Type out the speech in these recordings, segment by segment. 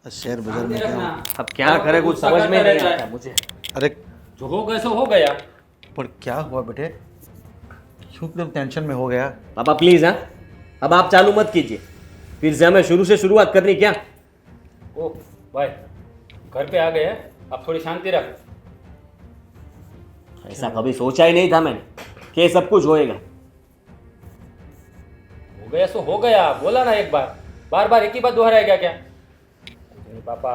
Share बाजार में क्या हो? अब क्या करे कुछ समझ में नहीं आता मुझे। अरे जो हो गया सो हो गया। पर क्या हुआ बेटे, क्यों एकदम टेंशन में हो गया? पापा प्लीज हाँ, अब आप चालू मत कीजिए, फिर से हमें शुरू से शुरुआत करनी क्या। ओ भाई घर पे आ गए हैं, अब थोड़ी शांति रख। ऐसा कभी सोचा ही नहीं था मैंने कि ये सब कुछ होएगा। हो गया सो हो गया, बोला ना एक बार, बार बार एक ही बात दोहराएगा क्या? अरे पापा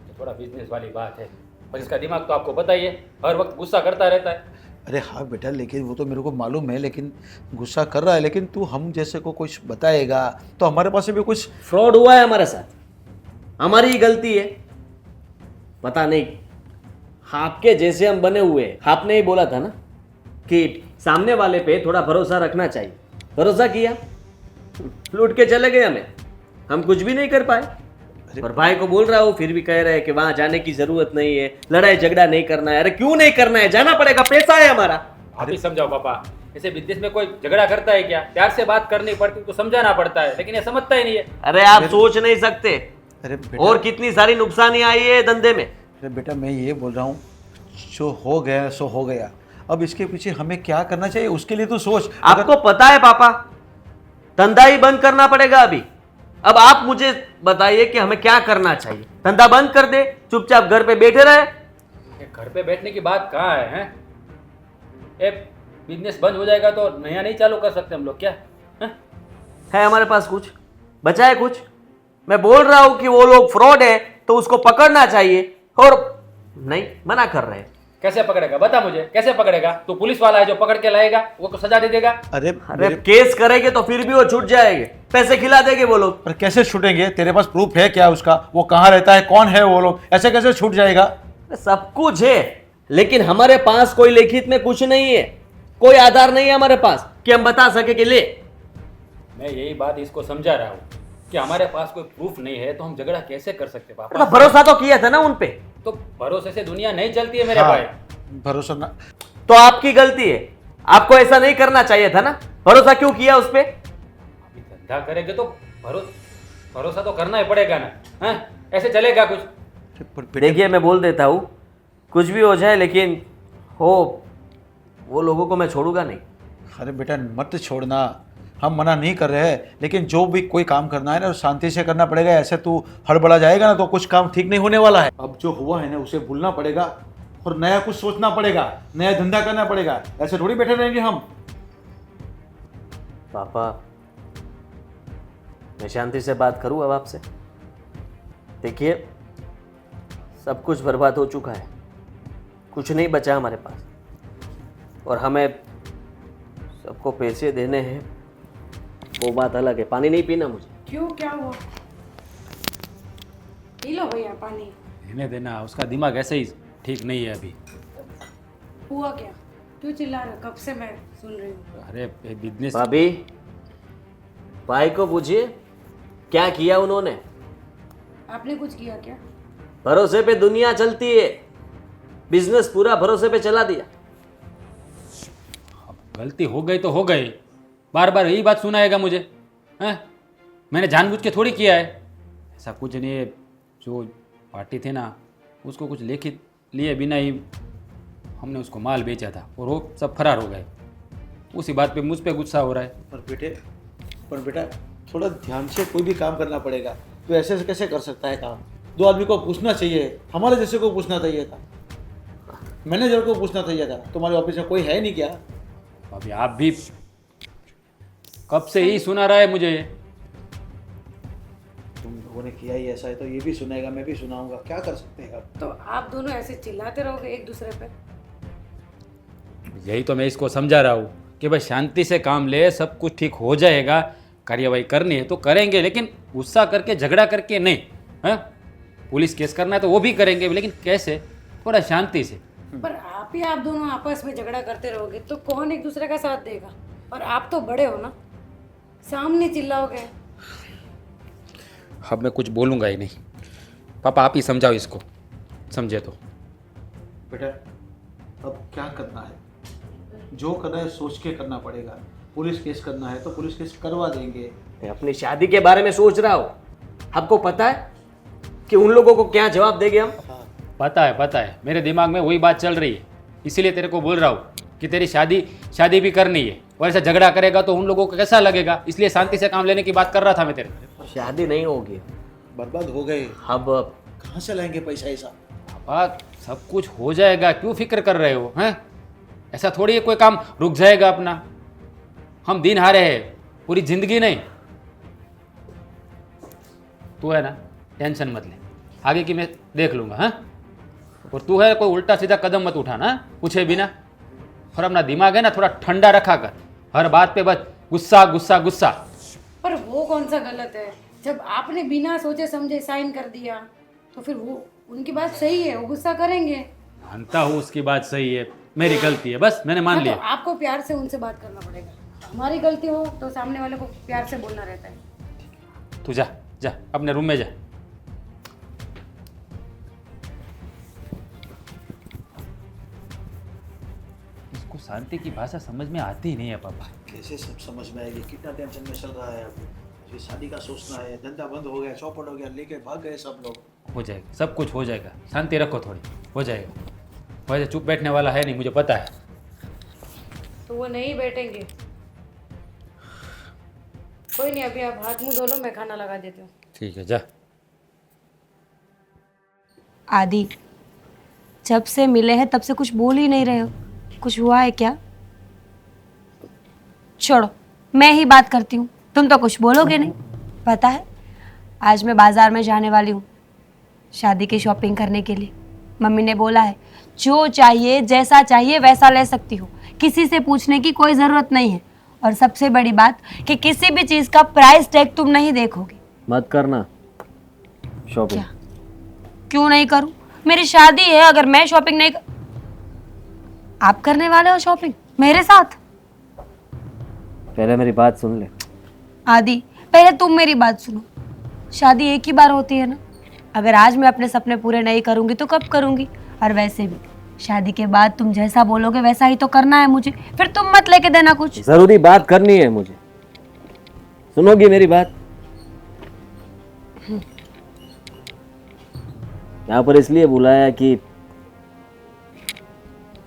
ये थोड़ा बिजनेस वाली बात है, और इसका दिमाग तो आपको पता ही है, हर वक्त गुस्सा करता रहता है। अरे हाँ बेटा, लेकिन वो तो मेरे को मालूम है, लेकिन गुस्सा कर रहा है, लेकिन तू हम जैसे को कुछ बताएगा तो हमारे पास भी कुछ। फ्रॉड हुआ है हमारे साथ, हमारी ही गलती है। पता नहीं आपके जैसे हम बने हुए हैं। आपने ही बोला था ना कि सामने वाले पे थोड़ा भरोसा रखना चाहिए, भरोसा किया, लूट के चले गए हमें, हम कुछ भी नहीं कर पाए। और भाई को बोल रहा हूँ फिर भी कह रहे हैं कि वहां जाने की जरूरत नहीं है, लड़ाई झगड़ा नहीं करना है। अरे क्यों नहीं करना है, जाना पड़ेगा, पैसा है हमारा। आप ही समझाओ पापा, ऐसे बिजनेस में कोई झगड़ा करता है क्या? प्यार से बात करनी पड़ती है, तो समझाना पड़ता है, लेकिन ये समझता ही नहीं है। अरे आप सोच नहीं सकते अरे बेटा, और कितनी सारी नुकसानी आई है धंधे में। अरे बेटा मैं ये बोल रहा हूँ, जो हो गया सो हो गया, अब इसके पीछे हमें क्या करना चाहिए उसके लिए तो सोच। आपको पता है पापा, धंधा ही बंद करना पड़ेगा अभी। अब आप मुझे बताइए कि हमें क्या करना चाहिए। धंधा बंद कर दे, चुपचाप घर पे बैठे रहे। ये घर पे बैठने की बात कहाँ है, हैं? ये बिजनेस बंद हो जाएगा तो नया नहीं चालू कर सकते हम लोग क्या? हैं? है हमारे पास कुछ बचा है? कुछ मैं बोल रहा हूं कि वो लोग फ्रॉड है तो उसको पकड़ना चाहिए, और नहीं, मना कर रहे हैं। कैसे पकड़ेगा बता मुझे, कैसे पकड़ेगा? तो पुलिस वाला है जो पकड़ के लाएगा, वो तो सजा दे देगा। अरे अरे केस करेंगे तो फिर भी वो छूट जाएंगे, पैसे खिला देंगे वो लोग। पर कैसे छूटेंगे? तेरे पास प्रूफ है क्या उसका? वो कहाँ रहता है, कौन है वो लोग? ऐसे कैसे छूट जाएगा? सब कुछ है, लेकिन हमारे पास कोई लिखित में कुछ नहीं है, कोई आधार नहीं है हमारे पास कि हम बता सके कि ले। मैं यही बात इसको समझा रहा हूँ कि हमारे पास कोई प्रूफ नहीं है तो हम झगड़ा कैसे कर सकते पापा? मतलब भरोसा तो किया था ना उन पे। तो भरोसे से दुनिया नहीं चलती है मेरे हाँ, भाई। भरोसा ना। तो आपकी गलती है, आपको ऐसा नहीं करना चाहिए था ना। भरोसा क्यों किया उस पे? अभी धंधा करेंगे तो भरोसा तो करना ही पड़ेगा ना, हैं? ऐसे चलेगा कुछ? पर बेटे, देखिए मैं बोल देता हूँ, कुछ भी हो जाए, लेकिन वो लोगों को मैं छोड़ूंगा नहीं। अरे बेटा मत छोड़ना, हम मना नहीं कर रहे हैं, लेकिन जो भी कोई काम करना है ना शांति से करना पड़ेगा। ऐसे तू हड़बड़ा जाएगा ना तो कुछ काम ठीक नहीं होने वाला है। अब जो हुआ है ना उसे भूलना पड़ेगा और नया कुछ सोचना पड़ेगा, नया धंधा करना पड़ेगा। ऐसे थोड़ी बैठे रहेंगे हम। पापा मैं शांति से बात करूं अब आपसे? देखिए सब कुछ बर्बाद हो चुका है, कुछ नहीं बचा हमारे पास, और हमें सबको पैसे देने हैं, वो बात अलग है। पानी नहीं पीना मुझे? क्यों, क्या हुआ? पी लो भैया पानी। रहने देना, उसका दिमाग ऐसे ही ठीक नहीं है अभी। हुआ क्या? क्यों चिल्ला रहे? कब से मैं सुन रही हूँ। अरे बिजनेस भाभी, भाई को पूछिए क्या किया उन्होंने। आपने कुछ किया क्या? भरोसे पे दुनिया चलती है, बिजनेस पूरा भरोसे पे चला दिया। गलती हो गई तो हो गई, बार बार यही बात सुनाएगा मुझे, हैं? मैंने जानबूझ के थोड़ी किया है, ऐसा कुछ नहीं है। जो पार्टी थे ना उसको कुछ लिखित लिए बिना ही हमने उसको माल बेचा था और वो सब फरार हो गए। उसी बात पे मुझ पे गुस्सा हो रहा है। पर बेटा थोड़ा ध्यान से कोई भी काम करना पड़ेगा। तो ऐसे से कैसे कर सकता है काम? दो आदमी को पूछना चाहिए, हमारे जैसे को पूछना चाहिए था, मैनेजर को पूछना चाहिए था। तुम्हारे ऑफिस में कोई है नहीं क्या? अभी आप भी कब से ही सुना रहा है मुझे। तुम लोगों ने किया ही ऐसा है तो ये भी सुनेगा, मैं भी सुनाऊंगा, क्या कर सकते हैं अब? तो आप दोनों ऐसे चिल्लाते रहोगे एक दूसरे पे? यही तो मैं इसको समझा रहा हूँ कि भाई शांति से काम ले, सब कुछ ठीक हो जाएगा। कार्यवाही करनी है तो करेंगे, लेकिन गुस्सा करके झगड़ा करके नहीं, हैं? पुलिस केस करना है तो वो भी करेंगे, लेकिन कैसे? थोड़ा शांति से। पर आप दोनों आपस में झगड़ा करते रहोगे तो कौन एक दूसरे का साथ देगा? और आप तो बड़े हो ना, सामने चिल्लाओगे। अब मैं कुछ बोलूँगा ही नहीं। पापा आप ही समझाओ इसको, समझे तो। बेटा अब क्या करना है? जो करना है सोच के करना पड़ेगा। पुलिस केस करना है तो पुलिस केस करवा देंगे। मैं अपनी शादी के बारे में सोच रहा हूँ, आपको पता है कि उन लोगों को क्या जवाब देंगे हम? पता है मेरे दिमाग में वही बात चल रही है, इसीलिए तेरे को बोल रहा हूँ कि तेरी शादी भी करनी है, और ऐसा झगड़ा करेगा तो उन लोगों को कैसा लगेगा, इसलिए शांति से काम लेने की बात कर रहा था मैं तेरे। शादी नहीं होगी बर्बाद हो गए, अब। कहाँ से लाएंगे पैसा ऐसा? पापा सब कुछ हो जाएगा, क्यों फिक्र कर रहे हो हैं? ऐसा थोड़ी है कोई काम रुक जाएगा अपना। हम दिन हारे हैं, पूरी जिंदगी नहीं। तू है ना, टेंशन मत ले, आगे की मैं देख लूंगा। हाँ, और तू है कोई उल्टा सीधा कदम मत उठाना पूछे बिना, और अपना दिमाग है ना थोड़ा ठंडा रखा कर, हर बात पे बस गुस्सा गुस्सा गुस्सा। पर वो कौन सा गलत है? जब आपने बिना सोचे समझे साइन कर दिया तो फिर वो उनकी बात सही है, वो गुस्सा करेंगे। मानता हूँ उसकी बात सही है, मेरी गलती है, बस मैंने मान हाँ, लिया। तो आपको प्यार से उनसे बात करना पड़ेगा। हमारी गलती हो तो सामने वाले को प्यार से बोलना रहता है। तू जा जा अपने रूम में जा। इसको शांति की भाषा समझ में आती ही नहीं है पापा। कैसे सब समझ में आएगी? कितना टेंशन में चल रहा है अब, ये शादी का सोचना है, धंधा बंद हो गया, चौपट हो गया, लेके भाग गए सब लोग। हो जाएगा, सब कुछ हो जाएगा, शांति रखो थोड़ी, हो जाएगा। वैसे चुप बैठने वाला है नहीं, मुझे पता है। तो वो नहीं बैठेंगे। कोई नहीं, अभी आप हाथ मुंह धो लो, मैं खाना लगा देती हूँ। ठीक है, जा। आदि, जब से मिले हैं तब से कुछ बोल ही नहीं रहे हो। कुछ हुआ है क्या? छोड़ो, मैं ही बात करती हूँ, तुम तो कुछ बोलोगे नहीं। पता है, आज मैं बाजार में जाने वाली हूँ शादी की शॉपिंग करने के लिए। मम्मी ने बोला है जो चाहिए जैसा चाहिए वैसा ले सकती हो, किसी से पूछने की कोई ज़रूरत नहीं है। और सबसे बड़ी बात कि किसी भी चीज़ का प्राइस टैग तुम नहीं देखोगे। मत करना शॉपिंग। क्या? क्यों नहीं करूं? मेरी शादी है, अगर मैं शॉपिंग नहीं आप करने वाले हो शॉपिंग मेरे साथ? पहले मेरी बात सुन ले। आदि, पहले तुम मेरी बात सुनो। शादी एक ही बार होती है ना, अगर आज मैं अपने सपने पूरे नहीं करूंगी तो कब करूंगी? और वैसे भी शादी के बाद तुम जैसा बोलोगे वैसा ही तो करना है मुझे, फिर तुम मत लेके देना कुछ। जरूरी बात करनी है मुझे, सुनोगी मेरी बात? यहाँ पर इसलिए बुलाया कि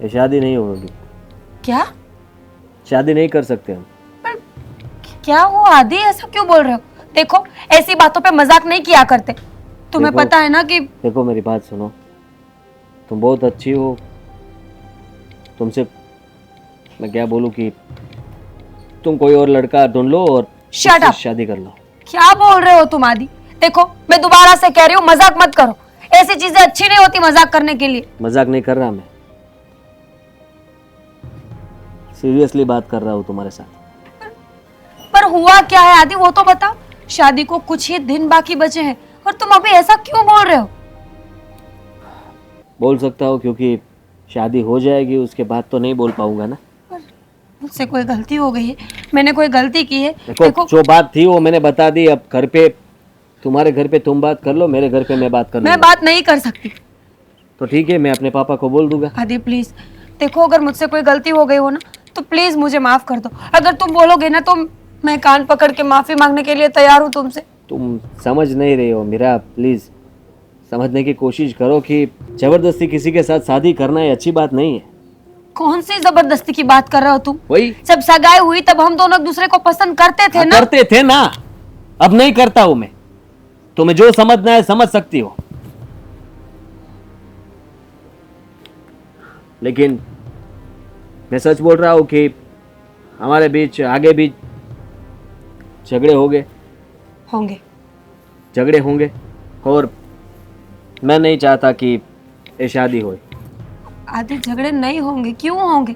ये शादी नहीं होगी। क्या? शादी नहीं कर सकते हम। पर क्या हुआ आदि, ऐसा क्यों बोल रहे हो? देखो, ऐसी बातों पे मजाक नहीं किया करते, तुम्हें देखो, पता है ना कि। देखो मेरी बात सुनो, तुम बहुत अच्छी हो, तुमसे मैं क्या बोलूं कि तुम कोई और लड़का ढूंढ लो और Shut उससे up! शादी कर लो। क्या बोल रहे हो तुम आदि? देखो, मैं दोबारा से कह रही हूँ, मजाक मत करो। ऐसी चीजें अच्छी नहीं होती मजाक करने के लिए। मजाक नहीं कर रहा मैं, सीरियसली बात कर रहा हूँ तुम्हारे साथ। पर हुआ क्या है आदि, वो तो बताओ। शादी को कुछ ही दिन बाकी बचे हैं और तुम अभी ऐसा क्यों बोल रहे हो? बोल सकता हूँ क्योंकि शादी हो जाएगी, उसके बाद तो नहीं बोल पाऊंगा ना। मुझसे कोई गलती हो गई है, मैंने कोई गलती की है? देखो जो बात थी वो मैंने बता दी। अब घर पे, तुम्हारे घर पे तुम बात कर लो, मेरे घर पे मैं बात कर मैं लूंगा। बात नहीं कर सकती। तो ठीक है, मैं अपने पापा को बोल दूंगा। आदि प्लीज, देखो अगर मुझसे कोई गलती हो गई हो ना तो प्लीज मुझे माफ कर दो। अगर तुम बोलोगे ना तो मैं कान पकड़ के माफी मांगने के लिए तैयार हूँ तुमसे। तुम समझ नहीं रही हो मीरा, प्लीज समझने की कोशिश करो कि जबरदस्ती किसी के साथ शादी करना ये अच्छी बात नहीं है। कौन सी जबरदस्ती की बात कर रहे हो तुम? वही जब सगाई हुई तब हम दोनों एक दूसरे को पसंद करते थे ना। करते थे ना, अब नहीं करता हूं मैं। तुम्हें जो समझना है समझ सकती हो, लेकिन मैं सच बोल रहा हूं कि हमारे बीच आगे भी झगड़े होंगे और मैं नहीं चाहता कि ये शादी हो। आधे झगड़े नहीं होंगे, क्यों होंगे?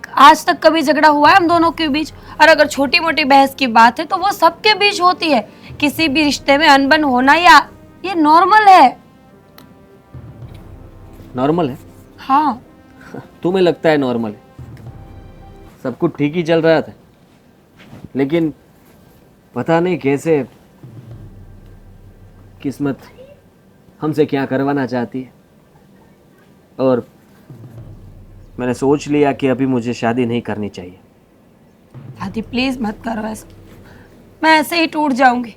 आज तक कभी झगड़ा हुआ है हम दोनों के बीच? और अगर छोटी मोटी बहस की बात है तो वो सबके बीच होती है। किसी भी रिश्ते में अनबन होना या ये नॉर्मल है। नॉर्मल है? हाँ। तुम्हें लगता है नॉर्मल है? सब कुछ ठीक ही चल रहा था, लेकिन पता नहीं कैसे किस्मत हमसे क्या करवाना चाहती है। और मैंने सोच लिया कि अभी मुझे शादी नहीं करनी चाहिए। आदि प्लीज मत करो ऐसा, मैं ऐसे ही टूट जाऊंगी।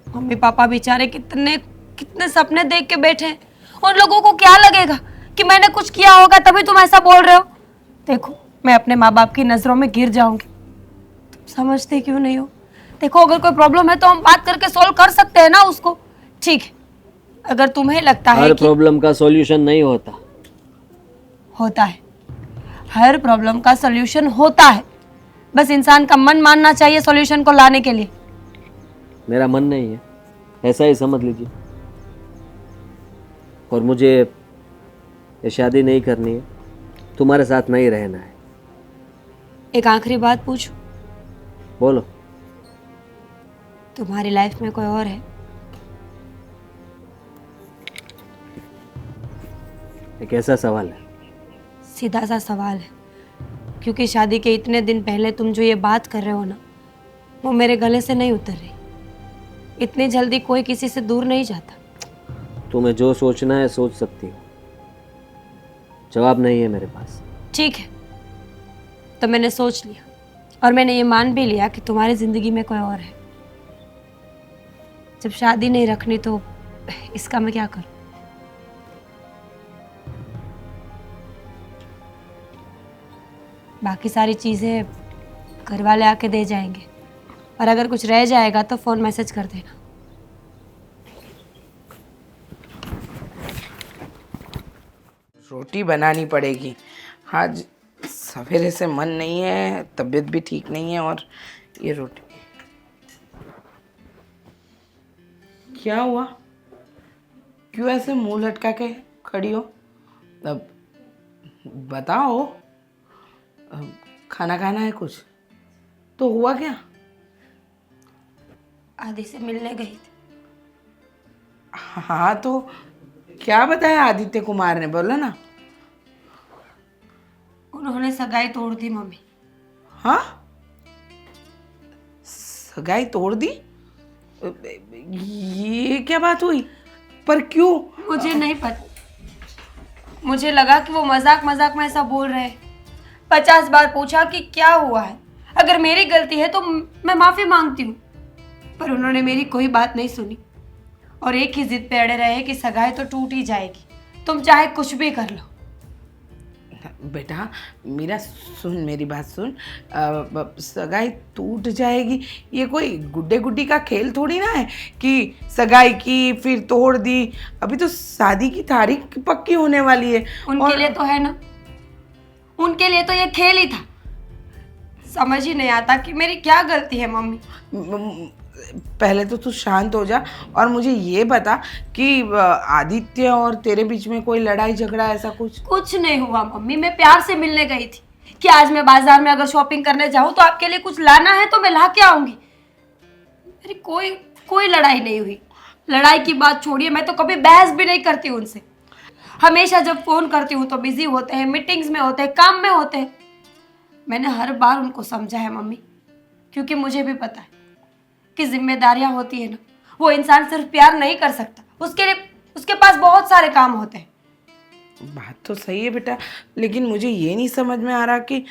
मम्मी पापा बेचारे कितने कितने सपने देख के बैठे हैं। उन लोगों को क्या लगेगा कि मैंने कुछ किया होगा तभी तुम ऐसा बोल रहे हो। देखो, मैं अपने माँ बाप की नजरों में गिर जाऊंगी। तुम समझते क्यों नहीं हो? देखो, अगर कोई प्रॉब्लम है तो हम बात करके सॉल्व कर सकते हैं ना उसको। ठीक है, अगर तुम्हें लगता है हर कि प्रॉब्लम का सॉल्यूशन नहीं होता। होता है, हर प्रॉब्लम का सॉल्यूशन होता है, बस इंसान का मन मानना चाहिए सॉल्यूशन को लाने के लिए। मेरा मन नहीं है, ऐसा ही समझ लीजिए। और मुझे ये शादी नहीं करनी है, तुम्हारे साथ नहीं रहना है। एक आखिरी बात पूछूं? बोलो। तुम्हारी लाइफ में कोई और है? एक ऐसा सवाल है। सीधा सा सवाल है, क्योंकि शादी के इतने दिन पहले तुम जो ये बात कर रहे हो ना, वो मेरे गले से नहीं उतर रही। इतनी जल्दी कोई किसी से दूर नहीं जाता। तुम्हें जो सोचना है सोच सकती हो, जवाब नहीं है मेरे पास। ठीक है, तो मैंने सोच लिया और मैंने ये मान भी लिया कि तुम्हारी जिंदगी में कोई और है। जब शादी नहीं रखनी तो इसका मैं क्या करूं? बाकी सारी चीजें घर वाले आके दे जाएंगे, और अगर कुछ रह जाएगा तो फोन मैसेज कर देना। रोटी बनानी पड़ेगी। आज सवेरे से मन नहीं है, तबीयत भी ठीक नहीं है, और ये रोटी क्या हुआ? क्यों ऐसे मुंह लटका के खड़ी हो? अब बताओ, अब खाना खाना है कुछ तो हुआ क्या? आदि से मिलने गई थी। हाँ, तो क्या बताया आदित्य कुमार ने? बोलो ना। उन्होंने सगाई तोड़ दी मम्मी। हाँ, सगाई तोड़ दी? ये क्या बात हुई? पर क्यों? मुझे नहीं पता, मुझे लगा कि वो मजाक मजाक में ऐसा बोल रहे हैं। 50 बार पूछा कि क्या हुआ है, अगर मेरी गलती है तो मैं माफी मांगती हूँ, पर उन्होंने मेरी कोई बात नहीं सुनी और एक ही जिद पे अड़े रहे कि सगाई तो टूट ही जाएगी, तुम चाहे कुछ भी कर लो। बेटा मेरा सुन, मेरी बात सुन। सगाई टूट जाएगी, ये कोई गुड्डे गुड्डी का खेल थोड़ी ना है कि सगाई की फिर तोड़ दी। अभी तो शादी की तारीख पक्की होने वाली है। उनके लिए तो है ना, उनके लिए तो ये खेल ही था। समझ ही नहीं आता कि मेरी क्या गलती है मम्मी। पहले तो तू शांत हो जा और मुझे ये बता कि आदित्य और तेरे बीच में कोई लड़ाई झगड़ा ऐसा कुछ? कुछ नहीं हुआ मम्मी, मैं प्यार से मिलने गई थी कि आज मैं बाजार में अगर शॉपिंग करने जाऊं तो आपके लिए कुछ लाना है तो मैं ला के आऊंगी। मेरी कोई लड़ाई नहीं हुई। लड़ाई की बात छोड़िए, मैं तो कभी बहस भी नहीं करती उनसे। हमेशा जब फोन करती हूँ तो बिजी होते हैं, मीटिंग्स में होते हैं, काम में होते हैं। मैंने हर बार उनको समझा है मम्मी, क्योंकि मुझे भी पता है कि जिम्मेदारियां होती है ना, वो इंसान सिर्फ प्यार नहीं कर सकता, उसके लिए उसके पास बहुत सारे काम होते हैं। बात तो सही है बेटा, लेकिन मुझे ये नहीं समझ में आ रहा कि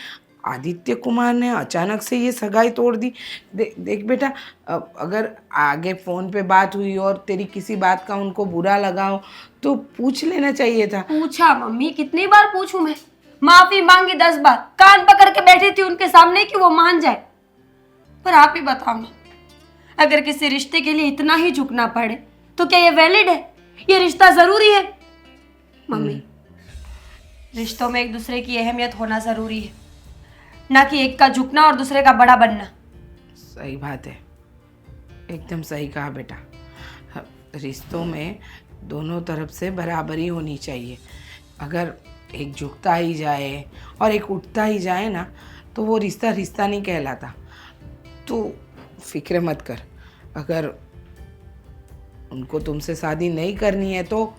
आदित्य कुमार ने अचानक से ये सगाई तोड़ दी। देख बेटा, अगर आगे फ़ोन पे बात हुई और तेरी किसी बात का उनको बुरा लगा हो तो पूछ लेना चाहिए था। पूछा मम्मी, कितनी बार पूछूं मैं? माफी मांगी 10 बार, कान पकड़ के बैठी थी उनके सामने कि वो मान जाए। पर आप ही बताओ ना, अगर किसी रिश्ते के लिए इतना ही झुकना पड़े तो क्या ये वैलिड है? ये रिश्ता जरूरी है? मम्मी, रिश्तों में एक दूसरे की अहमियत होना जरूरी है, ना कि एक का झुकना और दूसरे का बड़ा बनना। सही बात है, एकदम सही कहा बेटा। रिश्तों में दोनों तरफ से बराबरी होनी चाहिए। अगर एक झुकता ही जाए और एक उठता ही जाए ना, तो वो रिश्ता रिश्ता नहीं कहलाता। तो फिक्र मत कर, अगर उनको तुमसे शादी नहीं करनी है तो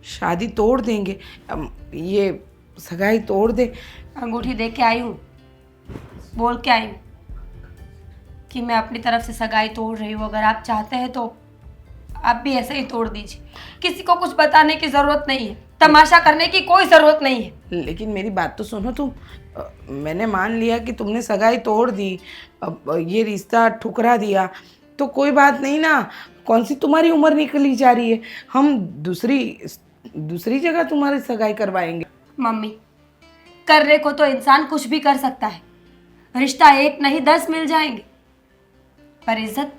शादी तोड़ देंगे। ये सगाई तोड़ दे। अंगूठी देख के आई हूँ, बोल के आई हूँ कि मैं अपनी तरफ से सगाई तोड़ रही हूँ। अगर आप चाहते हैं तो आप भी ऐसे ही तोड़ दीजिए। किसी को कुछ बताने की जरूरत नहीं है, तमाशा करने की कोई जरूरत नहीं है। लेकिन मेरी बात तो सुनो तुम। मैंने मान लिया कि तुमने सगाई तोड़ दी, अब ये रिश्ता ठुकरा दिया, तो कोई बात नहीं ना, कौन सी तुम्हारी उम्र निकली जा रही है, हम दूसरी जगह तुम्हारी सगाई करवाएंगे। मम्मी, करने को तो इंसान कुछ भी कर सकता है, रिश्ता एक नहीं 10 मिल जाएंगे, पर इज्जत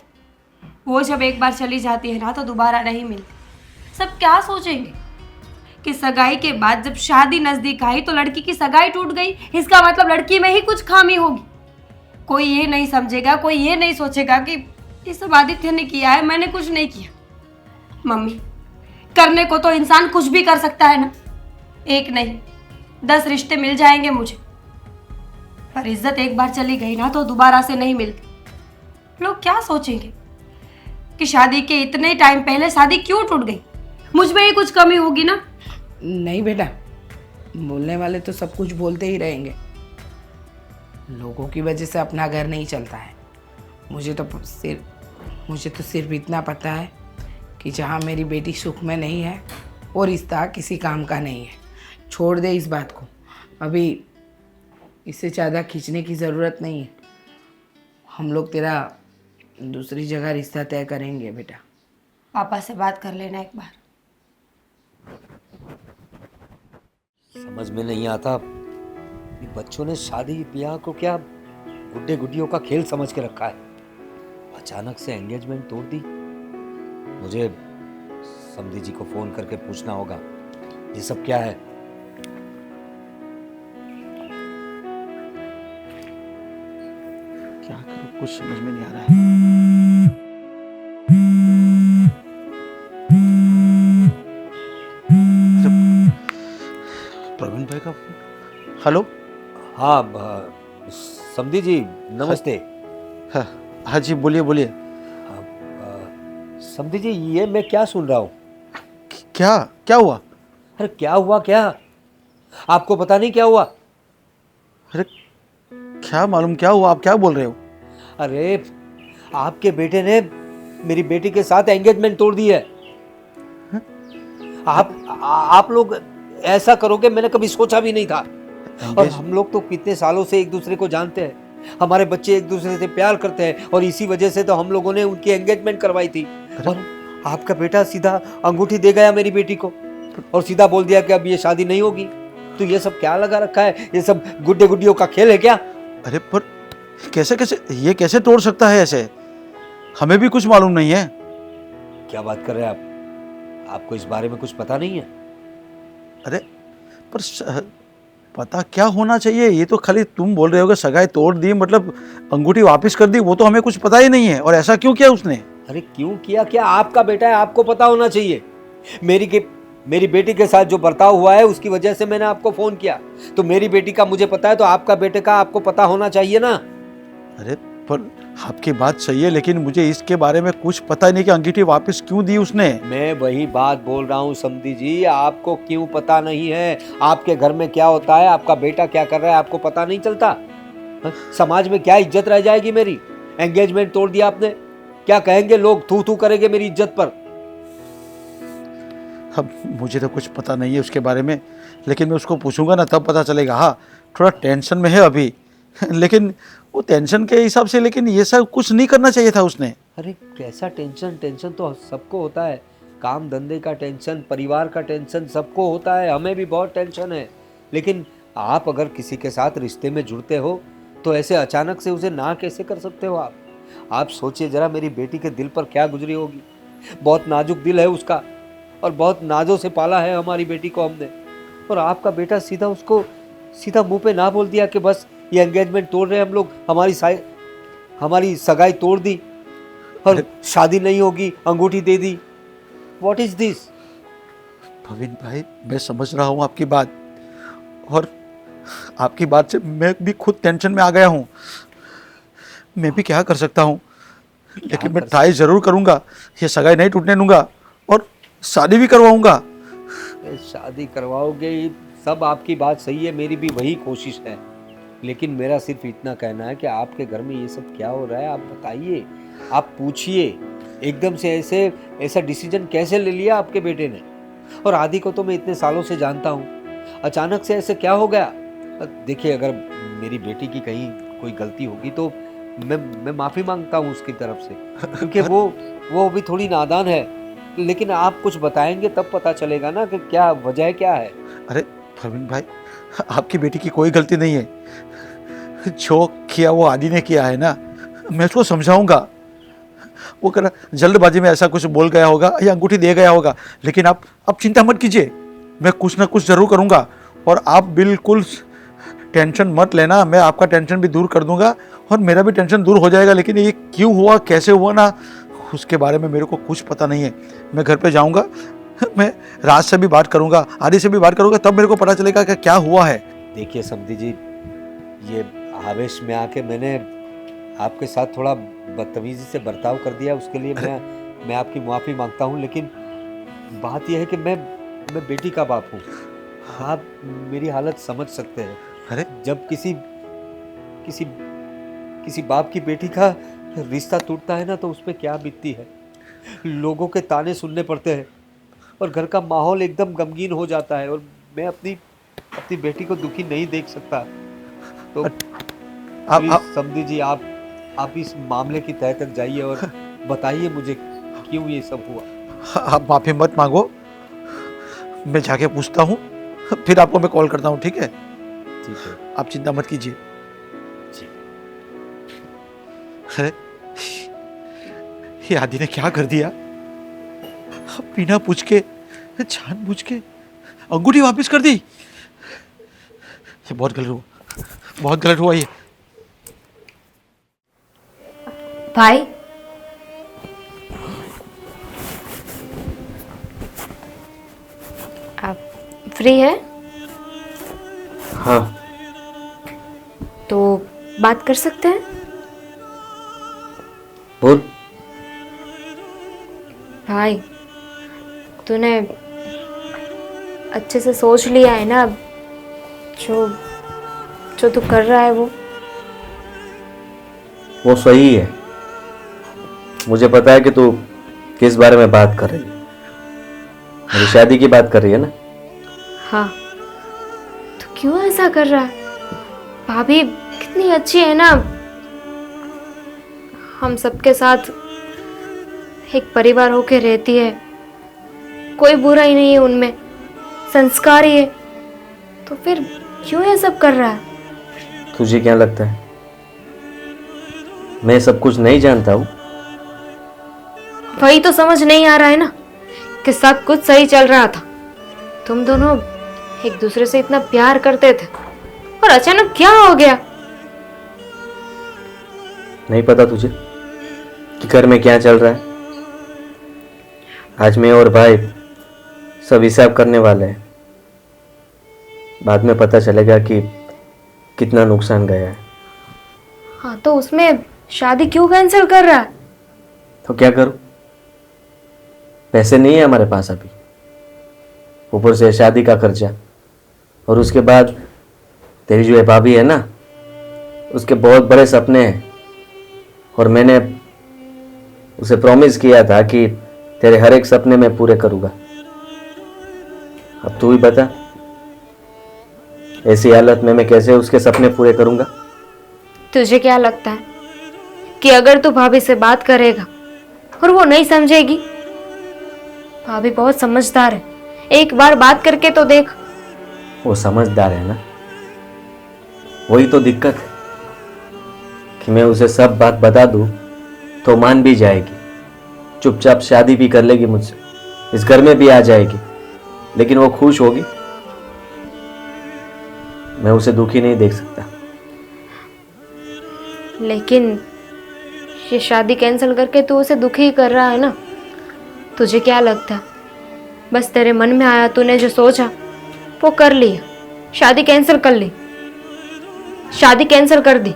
वो जब एक बार चली जाती है ना तो दोबारा नहीं मिलती। सब क्या सोचेंगे कि सगाई के बाद जब शादी नजदीक आई तो लड़की की सगाई टूट गई, इसका मतलब लड़की में ही कुछ खामी होगी। कोई ये नहीं समझेगा, कोई ये नहीं सोचेगा कि ये सब आदित्य ने किया है, मैंने कुछ नहीं किया। मम्मी, करने को तो इंसान कुछ भी कर सकता है ना, एक नहीं 10 रिश्ते मिल जाएंगे मुझे, पर इज्जत एक बार चली गई ना तो दोबारा से नहीं मिलती। लोग क्या सोचेंगे कि शादी के इतने टाइम पहले शादी क्यों टूट गई, मुझ में ही कुछ कमी होगी ना। नहीं बेटा, बोलने वाले तो सब कुछ बोलते ही रहेंगे, लोगों की वजह से अपना घर नहीं चलता है। मुझे तो सिर्फ इतना पता है कि जहाँ मेरी बेटी सुख में नहीं है वो रिश्ता किसी काम का नहीं है। छोड़ दे इस बात को, अभी इससे ज़्यादा खींचने की ज़रूरत नहीं है। हम लोग तेरा दूसरी जगह रिश्ता तय करेंगे बेटा। पापा से बात कर लेना एक बार। समझ में नहीं आता, ये बच्चों ने शादी ब्याह को क्या गुड्डे गुड्डियों का खेल समझ के रखा है। अचानक से एंगेजमेंट तोड़ दी। मुझे समधी जी को फोन करके पूछना होगा ये सब क्या है। क्या करूं, कुछ समझ में नहीं आ रहा है। प्रवीण भाई का फोन। हेलो। हाँ समधी जी नमस्ते। हाँ हाँ जी, बोलिए बोलिए। समधी जी ये मैं क्या सुन रहा हूँ। क्या क्या हुआ? अरे क्या हुआ क्या, आपको पता नहीं क्या हुआ? अरे क्या मालूम क्या हुआ, आप क्या बोल रहे हो? अरे आपके बेटे ने मेरी बेटी के साथ एंगेजमेंट तोड़ दी है। आप लोग ऐसा करोगे मैंने कभी सोचा भी नहीं था। और हम लोग तो कितने सालों से एक दूसरे को जानते हैं, हमारे बच्चे एक दूसरे से प्यार करते हैं और इसी वजह से तो हम लोगों ने उनकी एंगेजमेंट करवाई थी। और आपका बेटा सीधा अंगूठी दे गया मेरी बेटी को और सीधा बोल दिया कि अब ये शादी नहीं होगी। तो ये सब क्या लगा रखा है, ये सब गुड्डे गुड्डियों का खेल है क्या? अरे पर कैसे ये कैसे तोड़ सकता है ऐसे? हमें भी कुछ मालूम नहीं है। क्या बात कर रहे हैं आप, आपको इस बारे में कुछ पता नहीं है? अरे पर पता क्या होना चाहिए, ये तो खाली तुम बोल रहे हो कि सगाई तोड़ दी मतलब अंगूठी वापस कर दी, वो तो हमें कुछ पता ही नहीं है। और ऐसा क्यों किया उसने? अरे क्यों किया क्या, आपका बेटा है, आपको पता होना चाहिए। मेरी बेटी के साथ जो बर्ताव हुआ है उसकी वजह से मैंने आपको फोन किया। तो मेरी बेटी का मुझे पता है तो आपका बेटे का आपको पता होना चाहिए ना। अरे पर आपकी बात सही है, लेकिन मुझे इसके बारे में कुछ पता ही नहीं कि अंगूठी वापस क्यों दी उसने। मैं वही बात बोल रहा हूँ समधी जी, आपको क्यों पता नहीं है? आपके घर में क्या होता है, आपका बेटा क्या कर रहा है, आपको पता नहीं चलता? हाँ? समाज में क्या इज्जत रह जाएगी मेरी? एंगेजमेंट तोड़ दिया आपने, क्या कहेंगे लोग? थू थू करेंगे मेरी इज्जत पर। अब मुझे तो कुछ पता नहीं है उसके बारे में, लेकिन मैं उसको पूछूंगा ना तब पता चलेगा। हाँ थोड़ा टेंशन में है अभी लेकिन वो टेंशन के हिसाब से, लेकिन ये सब कुछ नहीं करना चाहिए था उसने। अरे कैसा टेंशन? टेंशन तो सबको होता है, काम धंधे का टेंशन, परिवार का टेंशन सबको होता है, हमें भी बहुत टेंशन है। लेकिन आप अगर किसी के साथ रिश्ते में जुड़ते हो तो ऐसे अचानक से उसे ना कैसे कर सकते हो आप? आप सोचिए जरा मेरी बेटी के दिल पर क्या गुजरी होगी। बहुत नाजुक दिल है उसका और बहुत नाजों से पाला है हमारी बेटी को हमने। और आपका बेटा सीधा मुंह पे ना बोल दिया कि बस ये एंगेजमेंट तोड़ रहे हैं हम लोग, हमारी सगाई तोड़ दी और शादी नहीं होगी, अंगूठी दे दी। What is this? प्रवीण भाई मैं समझ रहा हूँ आपकी बात, और आपकी बात से मैं भी खुद टेंशन में आ गया हूँ। मैं भी क्या कर सकता हूँ, लेकिन मैं ट्राई जरूर करूँगा, ये सगाई नहीं टूटने दूंगा और शादी भी करवाऊंगा। शादी करवाओगे, सब आपकी बात सही है, मेरी भी वही कोशिश है। लेकिन मेरा सिर्फ इतना कहना है कि आपके घर में ये सब क्या हो रहा है, आप बताइए, आप पूछिए। एकदम से ऐसा डिसीजन कैसे ले लिया आपके बेटे ने? और आदि को तो मैं इतने सालों से जानता हूँ, अचानक से ऐसे क्या हो गया? देखिए अगर मेरी बेटी की कहीं कोई गलती होगी तो मैं माफ़ी मांगता हूँ उसकी तरफ से, क्योंकि वो अभी थोड़ी नादान है। लेकिन आप कुछ बताएंगे तब पता चलेगा ना कि क्या वजह क्या है। अरे प्रवीण भाई, आपकी बेटी की कोई गलती नहीं है। जो किया वो आदि ने किया है ना, मैं उसको समझाऊंगा। वो कर जल्दबाजी में ऐसा कुछ बोल गया होगा या अंगूठी दे गया होगा, लेकिन आप चिंता मत कीजिए, मैं कुछ ना कुछ जरूर करूंगा। और आप बिल्कुल टेंशन मत लेना, मैं आपका टेंशन भी दूर कर दूंगा और मेरा भी टेंशन दूर हो जाएगा। लेकिन ये क्यों हुआ, कैसे हुआ ना, उसके बारे में मेरे को कुछ पता नहीं है। मैं घर पे जाऊंगा, मैं राज से भी बात करूंगा, आदि से भी बात करूंगा, तब मेरे को पता चलेगा कि क्या हुआ है। देखिए समधी जी, ये आवेश में आके मैंने आपके साथ थोड़ा बदतमीजी से बर्ताव कर दिया, उसके लिए मैं आपकी माफ़ी मांगता हूँ। लेकिन बात यह है कि मैं बेटी का बाप हूँ, आप मेरी हालत समझ सकते हैं। अरे जब किसी बाप की बेटी का रिश्ता टूटता है ना, तो उस पर क्या बीतती है। लोगों के ताने सुनने पड़ते हैं और घर का माहौल एकदम गमगीन हो जाता है, और मैं अपनी बेटी को दुखी नहीं देख सकता। तो आप समझी जी, आप इस मामले की तह तक जाइए और बताइए मुझे क्यों ये सब हुआ। आप माफ़ी मत मांगो, मैं जाके पूछता हूँ, फिर आपको मैं कॉल करता हूँ, ठीक है? ठीक है, आप चिंता मत कीजिए। जी। अरे ये आदि ने क्या कर दिया, बिना पूछ के जानबूझ के अंगूठी वापस कर दी। ये बहुत गलत हुआ, बहुत गलत हुआ ये। भाई, आप फ्री है हाँ, तो बात कर सकते हैं? बोल। भाई, तूने अच्छे से सोच लिया है ना जो तू कर रहा है वो सही है। मुझे पता है कि तू किस बारे में बात कर रही है। मेरी शादी की बात कर रही है ना? हाँ, तो क्यों ऐसा कर रहा है? भाभी कितनी अच्छी है ना, हम सबके साथ एक परिवार होके रहती है, कोई बुरा ही नहीं है उनमें, संस्कार ही है, तो फिर क्यों ये सब कर रहा है? तुझे क्या लगता है मैं सब कुछ नहीं जानता हूँ? वही तो समझ नहीं आ रहा है ना कि सब कुछ सही चल रहा था, तुम दोनों एक दूसरे से इतना प्यार करते थे, और अचानक क्या हो गया? नहीं पता तुझे कि घर में क्या चल रहा है? आज मैं और भाई सब हिसाब करने वाले हैं। बाद में पता चलेगा कि कितना नुकसान गया है। हाँ, तो उसमें शादी क्यों कैंसिल कर रहा है? तो क्या करूं? पैसे नहीं है हमारे पास अभी, ऊपर से शादी का खर्चा, और उसके बाद तेरी जो भाभी है ना, उसके बहुत बड़े सपने हैं, और मैंने उसे प्रॉमिस किया था कि तेरे हर एक सपने में पूरे करूंगा। अब तू ही बता, ऐसी हालत में मैं कैसे उसके सपने पूरे करूंगा? तुझे क्या लगता है कि अगर तू भाभी से बात करेगा और वो नहीं समझेगी? भाभी बहुत समझदार है, एक बार बात करके तो देख। वो समझदार है ना, वही तो दिक्कत है कि मैं उसे सब बात बता दूं तो मान भी जाएगी, चुपचाप शादी भी कर लेगी मुझसे, इस घर में भी आ जाएगी, लेकिन वो खुश होगी? मैं उसे दुखी नहीं देख सकता। लेकिन ये शादी कैंसिल करके तू उसे दुखी ही कर रहा है ना? तुझे क्या लगता है बस तेरे मन में आया, तूने जो सोचा वो कर लिया, शादी कैंसिल कर ली, शादी कैंसिल कर दी,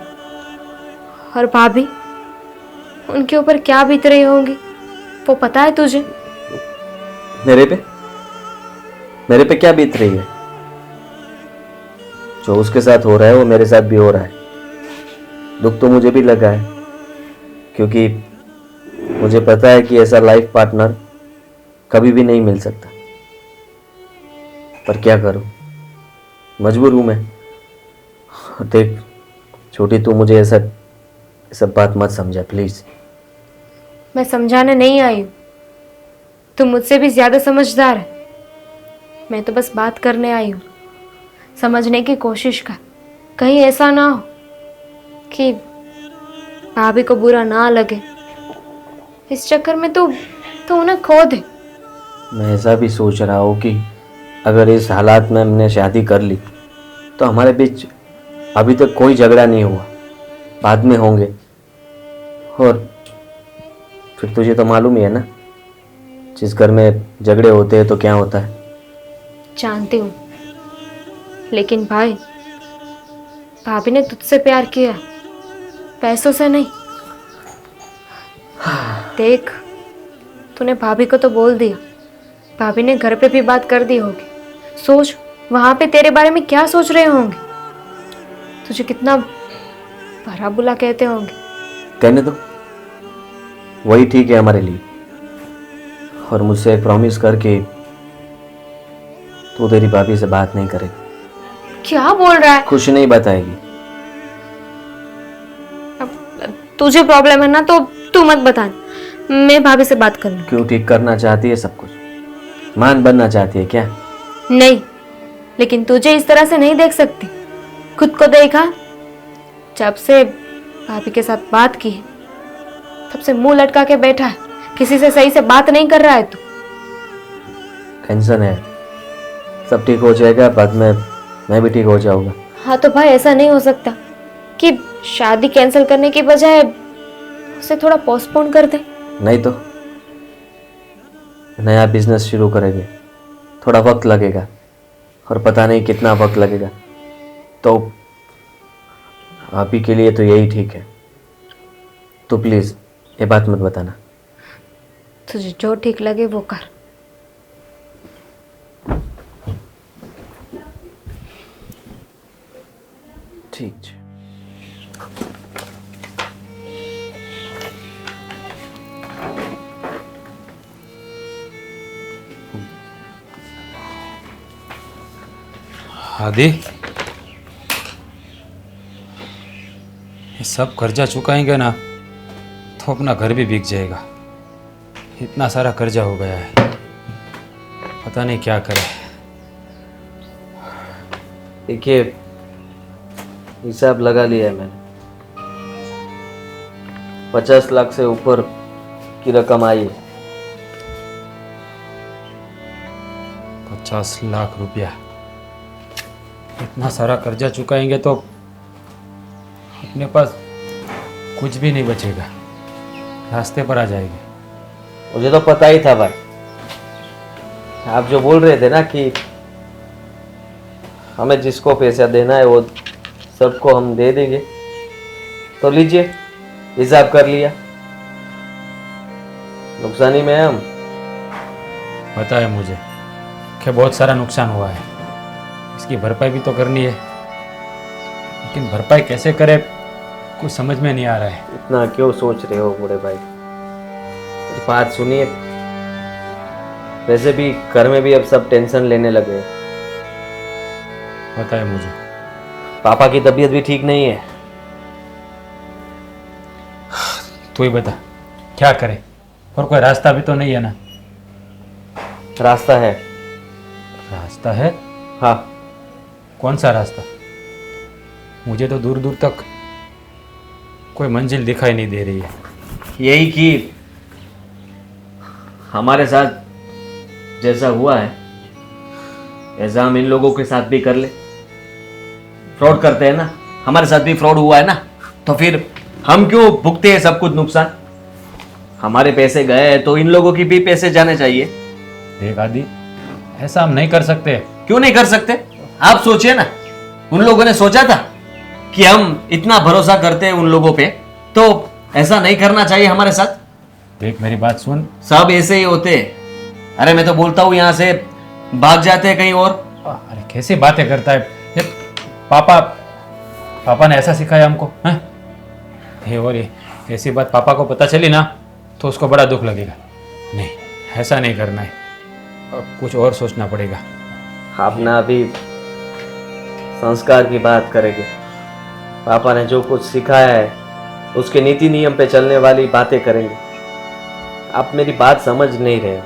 और भाभी उनके ऊपर क्या बीत रही होंगी वो पता है तुझे? मेरे पे क्या बीत रही है? जो उसके साथ हो रहा है वो मेरे साथ भी हो रहा है। दुख तो मुझे भी लगा है, क्योंकि मुझे पता है कि ऐसा लाइफ पार्टनर कभी भी नहीं मिल सकता। पर क्या करूं, मजबूर हूं मैं। देख छोटी, तू मुझे ऐसा ये सब बात मत समझा प्लीज। मैं समझाने नहीं आई हूँ, तुम मुझसे भी ज्यादा समझदार है। मैं तो बस बात करने आई हूँ, समझने की कोशिश कर। कहीं ऐसा ना हो कि भाभी को बुरा ना लगे, इस चक्कर में तू उन्हें खो दे। मैं ऐसा भी सोच रहा हूँ कि अगर इस हालात में हमने शादी कर ली तो हमारे बीच अभी तक कोई झगड़ा नहीं हुआ, बाद में होंगे। और फिर तुझे तो मालूम ही है ना, जिस घर में झगड़े होते हैं तो क्या होता है। जानती हूँ, लेकिन भाई भाभी ने तुझसे प्यार किया, पैसों से नहीं। देख, तूने भाभी को तो बोल दिया, भाभी ने घर पे भी बात कर दी होगी। सोच वहां पे तेरे बारे में क्या सोच रहे होंगे, तुझे कितना भला बुला कहते होंगे। कहने दो, वही ठीक है हमारे लिए। और मुझसे एक प्रॉमिस करके तू तेरी भाभी से बात नहीं करेगी। क्या बोल रहा है? कुछ नहीं बताएगी। तुझे प्रॉब्लम है ना तो तू मत बता, मैं भाभी से बात कर लूँ। क्यों, ठीक करना चाहती है सब कुछ? मान बनना चाहती है क्या? नहीं, लेकिन तुझे इस तरह से नहीं देख सकती। खुद को देखा, जब से भाभी के साथ बात की है तब से मुंह लटका के बैठा है, किसी से सही से बात नहीं कर रहा है तू। टेंशन है, सब ठीक हो जाएगा, बाद में मैं भी ठीक हो जाऊंगा। हाँ तो भाई ऐसा नहीं हो सकता कि शादी कैंसिल करने की बजाय उसे थोड़ा पोस्टपोन कर दे। नहीं तो नया बिजनेस शुरू करेंगे, थोड़ा वक्त लगेगा और पता नहीं कितना वक्त लगेगा, तो आप ही के लिए तो यही ठीक है। तो प्लीज़ ये बात मत बताना। तुझे जो ठीक लगे वो कर। ठीक है। आदि, ये सब कर्जा चुकाएंगे ना तो अपना घर भी बिक जाएगा। इतना सारा कर्जा हो गया है, पता नहीं क्या करें। देखिए, हिसाब लगा लिया है मैंने, 50 लाख से ऊपर की रकम आई है। 50 लाख रुपया, इतना सारा कर्जा चुकाएंगे तो अपने पास कुछ भी नहीं बचेगा, रास्ते पर आ जाएगी। मुझे तो पता ही था भाई, आप जो बोल रहे थे ना कि हमें जिसको पैसा देना है वो सबको हम दे देंगे, तो लीजिए, हिसाब कर लिया, नुकसानी में हम। पता है मुझे कि बहुत सारा नुकसान हुआ है, इसकी भरपाई भी तो करनी है, लेकिन भरपाई कैसे करे कुछ समझ में नहीं आ रहा है। इतना क्यों सोच रहे हो बड़े भाई, बात सुनिए। वैसे भी घर में भी अब सब टेंशन लेने लगे। पता है मुझे, पापा की तबीयत भी ठीक नहीं है। तू ही बता क्या करे, और कोई रास्ता भी तो नहीं है ना। रास्ता है। रास्ता है? हाँ। कौन सा रास्ता? मुझे तो दूर दूर तक कोई मंजिल दिखाई नहीं दे रही है। यही कि हमारे साथ जैसा हुआ है ऐसा हम इन लोगों के साथ भी कर ले। फ्रॉड करते हैं ना, हमारे साथ भी फ्रॉड हुआ है ना, तो फिर हम क्यों भुगते हैं सब कुछ नुकसान? हमारे पैसे गए हैं तो इन लोगों की भी पैसे जाने चाहिए। देख आदि, ऐसा हम नहीं कर सकते। क्यों नहीं कर सकते? आप सोचिए ना, उन लोगों ने सोचा था कि हम इतना भरोसा करते हैं उन लोगों पे, तो ऐसा नहीं करना चाहिए हमारे साथ। देख मेरी बात सुन। सब ऐसे ही होते हैं। अरे मैं तो बोलता हूँ यहाँ से भाग जाते हैं कहीं और। अरे कैसी बातें करता है ये? पापा ने ऐसा सिखाया हमको, हैं? ये और ये ऐसी बात पापा को पता चली ना तो उसको बड़ा दुख लगेगा। नहीं, ऐसा नहीं करना है, अब कुछ और सोचना पड़ेगा। आप ना अभी संस्कार की बात करेंगे। पापा ने जो कुछ सिखाया है उसके नीति नियम पे चलने वाली बातें करेंगे। आप मेरी बात समझ नहीं रहे हो।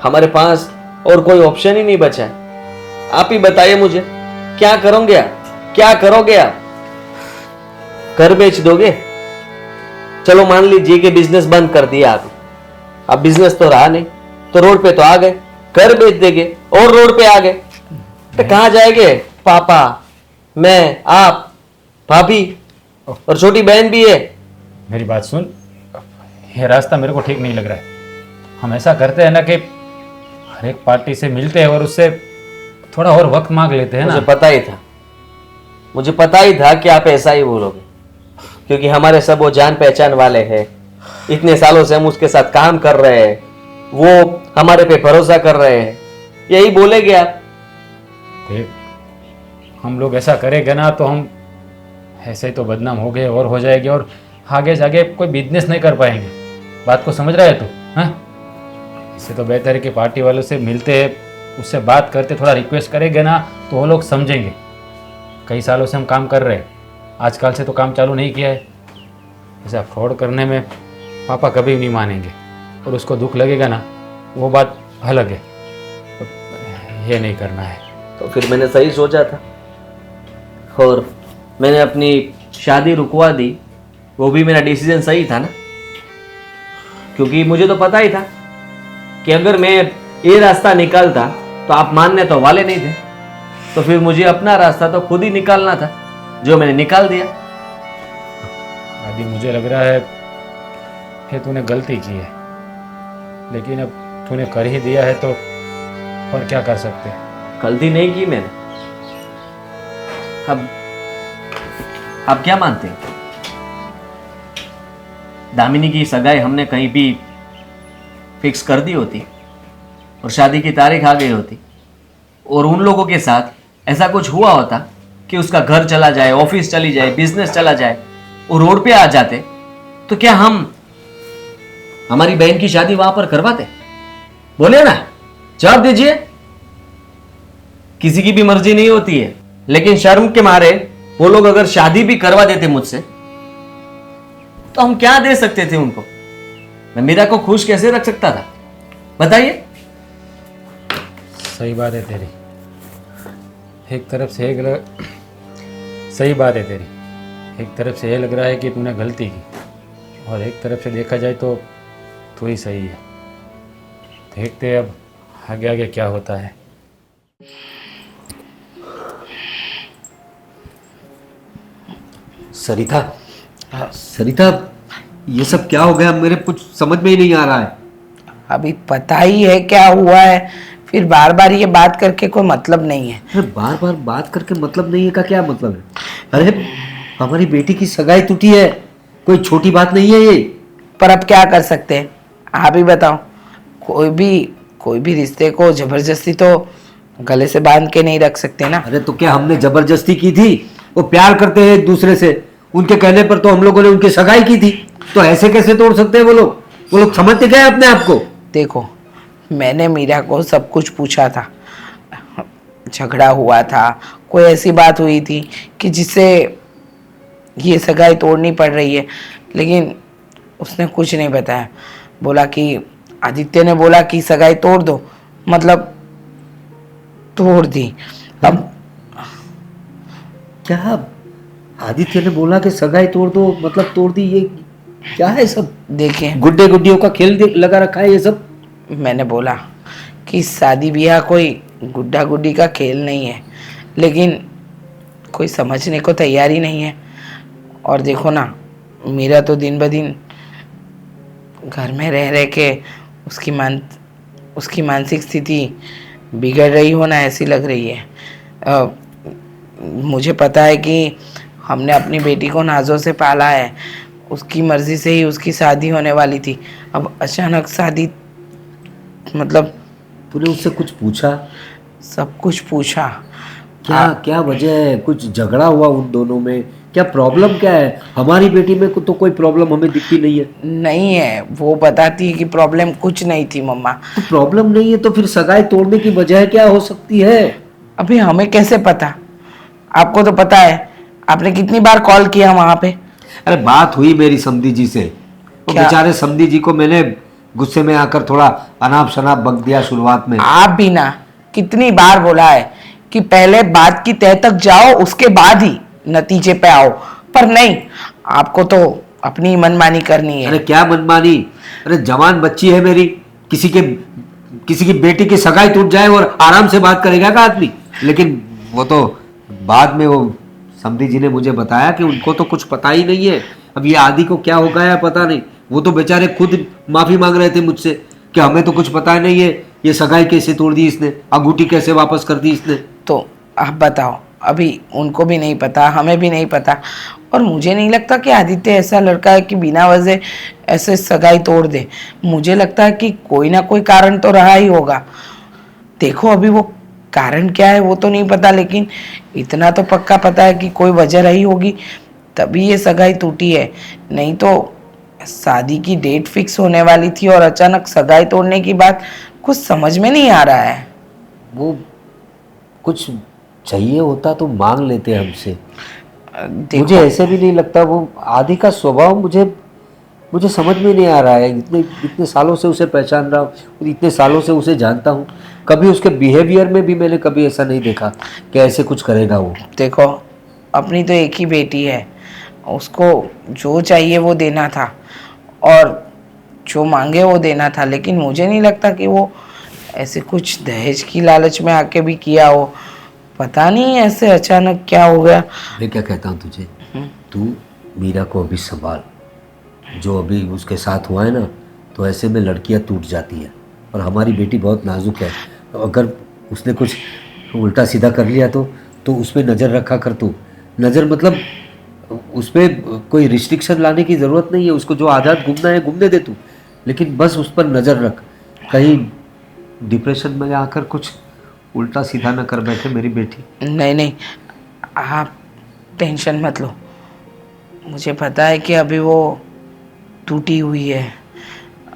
हमारे पास और कोई ऑप्शन ही नहीं बचा है। आप ही बताइए मुझे, क्या करोगे आप? क्या करोगे आप? घर बेच दोगे? चलो मान लीजिए कि बिजनेस बंद कर दिया आपने, अब बिजनेस तो रहा नहीं, तो रोड पे तो आ गए, घर बेच देंगे और रोड पे आ गए, तो कहाँ जाएंगे? पापा, मैं, आप, भाभी और छोटी बहन भी है। मेरी बात सुन, ये रास्ता मेरे को ठीक नहीं लग रहा है। हम ऐसा करते हैं ना कि हर एक पार्टी से मिलते हैं और उससे थोड़ा और वक्त मांग लेते हैं ना। मुझे पता ही था, मुझे पता ही था कि आप ऐसा ही बोलोगे, क्योंकि हमारे सब वो जान पहचान वाले हैं। इतने सालों से हम उसके साथ काम कर रहे हैं, वो हमारे पे भरोसा कर रहे हैं, यही बोलेगे आप। देख, हम लोग ऐसा करेंगे ना तो हम ऐसे तो बदनाम हो गए और हो जाएंगे और आगे जाके कोई बिजनेस नहीं कर पाएंगे। बात को समझ रहा है तू? हाँ, इससे तो बेहतर है कि पार्टी वालों से मिलते हैं, उससे बात करते, थोड़ा रिक्वेस्ट करेंगे ना तो वो लोग समझेंगे। कई सालों से हम काम कर रहे हैं, आजकल से तो काम चालू नहीं किया है। ऐसा फ्रॉड करने में पापा कभी नहीं मानेंगे और उसको दुख लगेगा ना, वो बात अलग है। ये नहीं करना है। तो फिर मैंने सही सोचा था और मैंने अपनी शादी रुकवा दी, वो भी मेरा डिसीजन सही था ना, क्योंकि मुझे तो पता ही था कि अगर मैं ये रास्ता निकालता तो आप मानने तो वाले नहीं थे, तो फिर मुझे अपना रास्ता तो खुद ही निकालना था, जो मैंने निकाल दिया। अभी मुझे लग रहा है कि तूने गलती की है, लेकिन अब तूने कर ही दिया है तो और क्या कर सकते हैं। गलती नहीं की मैंने। अब आप क्या मानते हैं? दामिनी की सगाई हमने कहीं भी फिक्स कर दी होती और शादी की तारीख आ गई होती और उन लोगों के साथ ऐसा कुछ हुआ होता कि उसका घर चला जाए, ऑफिस चली जाए, बिजनेस चला जाए और रोड पे आ जाते, तो क्या हम हमारी बहन की शादी वहां पर करवाते? बोले ना, जवाब दीजिए। किसी की भी मर्जी नहीं होती है, लेकिन शर्म के मारे वो लोग अगर शादी भी करवा देते मुझसे, तो हम क्या दे सकते थे उनको? मैं मीरा को खुश कैसे रख सकता था, बताइए। सही बात है तेरी, एक तरफ से सही बात है तेरी, एक तरफ से ये लग रहा है कि तूने गलती की और एक तरफ से देखा जाए तो तू ही सही है। देखते हैं अब आगे आगे क्या होता है। सरिता, सरिता, ये सब क्या हो गया? मेरे कुछ समझ में ही नहीं आ रहा है। अभी पता ही है क्या हुआ है, फिर बार बार ये बात करके कोई मतलब नहीं है। अरे बार बार बात करके मतलब नहीं है का क्या मतलब है? अरे हमारी बेटी की सगाई टूटी है, कोई छोटी बात नहीं है ये। पर अब क्या कर सकते हैं, आप ही बताओ। कोई भी रिश्ते को जबरदस्ती तो गले से बांध के नहीं रख सकते ना। अरे तो क्या हमने जबरदस्ती की थी? वो प्यार करते हैं एक दूसरे से, उनके कहने पर तो हम लोगों ने उनकी सगाई की थी, तो ऐसे कैसे तोड़ सकते हैं वो लोग? वो लोग समझते क्या है अपने आप को? देखो, मैंने मीरा को सब कुछ पूछा था, झगड़ा हुआ था, कोई ऐसी बात हुई थी कि जिससे ये सगाई तोड़नी पड़ रही है, लेकिन उसने कुछ नहीं बताया। बोला कि आदित्य ने बोला कि सगाई तोड़ दो, मतलब तोड़ दी। अब क्या आदित्य ने बोला कि सगाई तोड़ दो मतलब तोड़ दी? ये क्या है सब? देखें, गुड्डे गुड्डियों का खेल लगा रखा है ये सब। मैंने बोला कि शादी ब्याह कोई गुड्डा गुड्डी का खेल नहीं है, लेकिन कोई समझने को तैयार ही नहीं है। और देखो ना, मेरा तो दिन ब दिन घर में रह रह के उसकी मानसिक स्थिति बिगड़ रही हो ना, ऐसी लग रही है। मुझे पता है कि हमने अपनी बेटी को नाजों से पाला है, उसकी मर्जी से ही उसकी शादी होने वाली थी। अब अचानक शादी, मतलब तूने उससे कुछ पूछा? सब कुछ पूछा। क्या वजह है? कुछ झगड़ा हुआ उन दोनों में? क्या प्रॉब्लम क्या है? हमारी बेटी में तो कोई प्रॉब्लम हमें दिखती नहीं है। नहीं है, वो बताती है कि प्रॉब्लम कुछ नहीं थी मम्मा। तो प्रॉब्लम नहीं है तो फिर सगाई तोड़ने की वजह क्या हो सकती है? अभी हमें कैसे पता? आपको तो पता है, आपने कितनी बार कॉल किया वहाँ पे। अरे बात हुई मेरी समधी जी से, वो क्या? बेचारे समधी जी को मैंने गुस्से में आकर थोड़ा अनाप शनाप बक दिया शुरुआत में। आप भी ना कितनी बार बोला है कि पहले बात की तह तक जाओ, उसके बाद ही नतीजे पे आओ, पर नहीं, आपको तो अपनी मनमानी करनी है। अरे क्या मनमानी, अरे जवान बच्ची है मेरी, किसी की बेटी की सगाई टूट जाए और आराम से बात करेगा का आदमी। लेकिन वो तो बाद में वो समधी जी ने मुझे बताया कि उनको तो कुछ पता ही नहीं है। अब ये आदि को क्या हो गया है पता नहीं, वो तो बेचारे खुद माफी मांग रहे थे मुझसे कि हमें तो कुछ पता ही नहीं है, ये सगाई कैसे तोड़ दी इसने, अंगूठी कैसे वापस कर दी इसने। तो आप बताओ, अभी उनको भी नहीं पता, हमें भी नहीं पता, और मुझे नहीं लगता कि आदित्य ऐसा लड़का है कि बिना वजह ऐसे सगाई तोड़ दे। मुझे लगता है कि कोई ना कोई कारण तो रहा ही होगा। देखो अभी वो कारण क्या है वो तो नहीं पता, लेकिन इतना तो पक्का पता है कि कोई वजह रही होगी तभी ये सगाई टूटी है। नहीं तो शादी की डेट फिक्स होने वाली थी और अचानक सगाई तोड़ने की बात कुछ समझ में नहीं आ रहा है। वो कुछ चाहिए होता तो मांग लेते हमसे। देखो, मुझे ऐसे भी नहीं लगता, वो आदि का स्वभाव मुझे समझ में नहीं आ रहा है। इतने सालों से उसे पहचान रहा हूँ, इतने सालों से उसे जानता हूँ, कभी उसके बिहेवियर में भी मैंने कभी ऐसा नहीं देखा कि ऐसे कुछ करेगा वो। देखो अपनी तो एक ही बेटी है, उसको जो चाहिए वो देना था और जो मांगे वो देना था, लेकिन मुझे नहीं लगता कि वो ऐसे कुछ दहेज की लालच में आके भी किया हो। पता नहीं ऐसे अचानक क्या हो गया। मैं क्या कहता हूँ तुझे, तू मीरा को अभी संभाल। जो अभी उसके साथ हुआ है ना, तो ऐसे में लड़कियां टूट जाती हैं, और हमारी बेटी बहुत नाजुक है। तो अगर उसने कुछ उल्टा सीधा कर लिया तो उस पर नज़र रखा कर तू। नज़र मतलब उस पर कोई रिस्ट्रिक्शन लाने की ज़रूरत नहीं है, उसको जो आज़ाद घूमना है घूमने दे तू, लेकिन बस उस पर नज़र रख, कहीं डिप्रेशन में आकर कुछ उल्टा सीधा ना कर बैठे मेरी बेटी। नहीं नहीं, आप टेंशन मत लो। मुझे पता है कि अभी वो टूटी हुई है,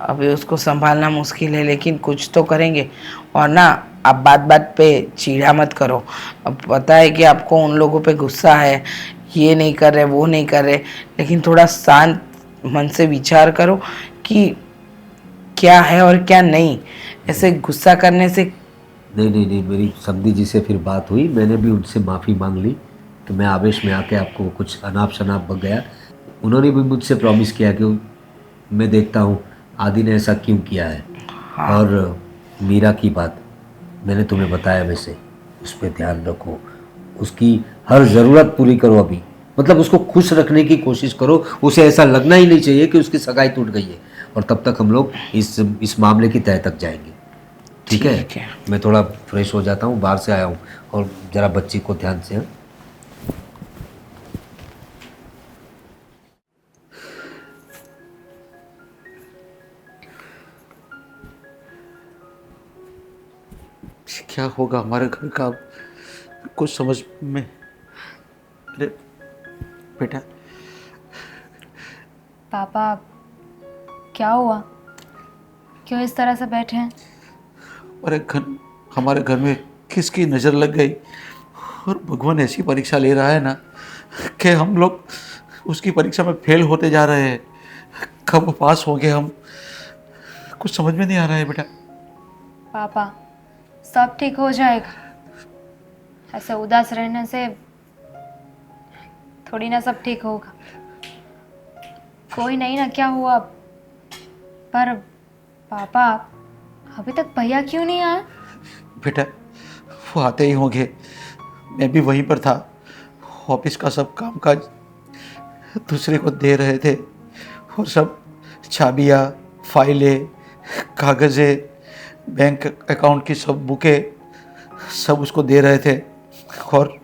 अभी उसको संभालना मुश्किल है, लेकिन कुछ तो करेंगे। और ना, आप बात बात पे चिढ़ा मत करो। अब पता है कि आपको उन लोगों पे गुस्सा है, ये नहीं कर रहे वो नहीं कर रहे, लेकिन थोड़ा शांत मन से विचार करो कि क्या है और क्या नहीं। ऐसे गुस्सा करने से नहीं, मेरी समधी जी से फिर बात हुई, मैंने भी उनसे माफ़ी मांग ली कि मैं आवेश में आके आपको कुछ अनाप शनाप बक गया। उन्होंने भी मुझसे प्रॉमिस किया कि मैं देखता हूँ आदि ने ऐसा क्यों किया है। और मीरा की बात मैंने तुम्हें बताया, वैसे उस पर ध्यान रखो, उसकी हर ज़रूरत पूरी करो। अभी मतलब उसको खुश रखने की कोशिश करो, उसे ऐसा लगना ही नहीं चाहिए कि उसकी सगाई टूट गई है। और तब तक हम लोग इस मामले की तह तक जाएंगे। ठीक है, मैं थोड़ा फ्रेश हो जाता हूँ, बाहर से आया हूँ, और ज़रा बच्ची को ध्यान से। हाँ? क्या होगा हमारे घर का, कुछ समझ में। अरे बेटा, पापा क्या हुआ, क्यों इस तरह से बैठे हैं? हमारे घर में किसकी नज़र लग गई, और भगवान ऐसी परीक्षा ले रहा है ना कि हम लोग उसकी परीक्षा में फेल होते जा रहे हैं। कब पास होंगे हम, कुछ समझ में नहीं आ रहा है बेटा। पापा सब ठीक हो जाएगा, ऐसे उदास रहने से थोड़ी ना सब ठीक होगा। कोई नहीं ना, क्या हुआ। पर पापा अभी तक भैया क्यों नहीं आए? बेटा वो आते ही होंगे, मैं भी वहीं पर था। ऑफिस का सब कामकाज दूसरे को दे रहे थे, और सब चाबियाँ, फाइलें, कागज़ें, बैंक अकाउंट की सब बुकें सब उसको दे रहे थे, और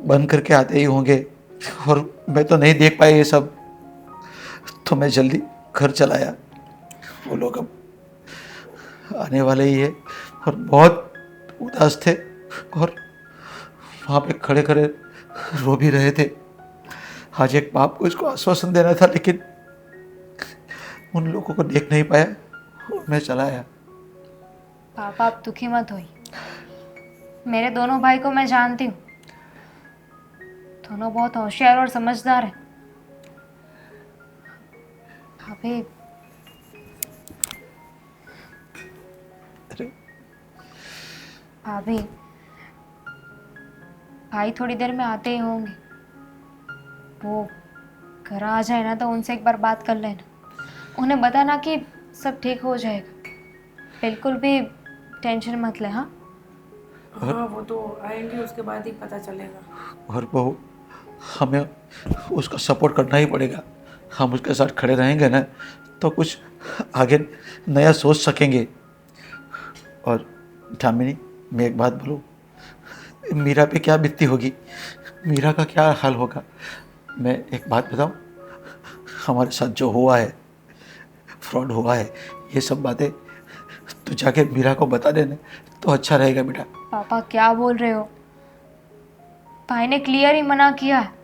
बंद करके आते ही होंगे। और मैं तो नहीं देख पाया ये सब, तो मैं जल्दी घर चलाया। वो लोग अब आने वाले ही है, और बहुत उदास थे, और वहाँ पे खड़े खड़े रो भी रहे थे। आज एक बाप को इसको आश्वासन देना था, लेकिन उन लोगों को देख नहीं पाया, और मैं चला आया। पापा आप दुखी मत होइए, मेरे दोनों भाई को मैं जानती हूँ, दोनों बहुत होशियार और समझदार हैं। भाभी भाभी भाई थोड़ी देर में आते ही होंगे, वो घर आ जाए ना तो उनसे एक बार बात कर लेना, उन्हें बताना कि सब ठीक हो जाएगा, बिल्कुल भी टेंशन मत ले। हाँ हाँ वो तो आएंगे, उसके बाद ही पता चलेगा। और बहू, हमें उसका सपोर्ट करना ही पड़ेगा। हम उसके साथ खड़े रहेंगे ना तो कुछ आगे नया सोच सकेंगे। और दामिनी, मैं एक बात बोलूँ, मीरा पे क्या बीतती होगी, मीरा का क्या हाल होगा। मैं एक बात बताऊँ, हमारे साथ जो हुआ है, फ्रॉड हुआ है, ये सब बातें तू जाके मीरा को बता देना तो अच्छा रहेगा बेटा। पापा क्या बोल रहे हो, भाई ने क्लियर ही मना किया है।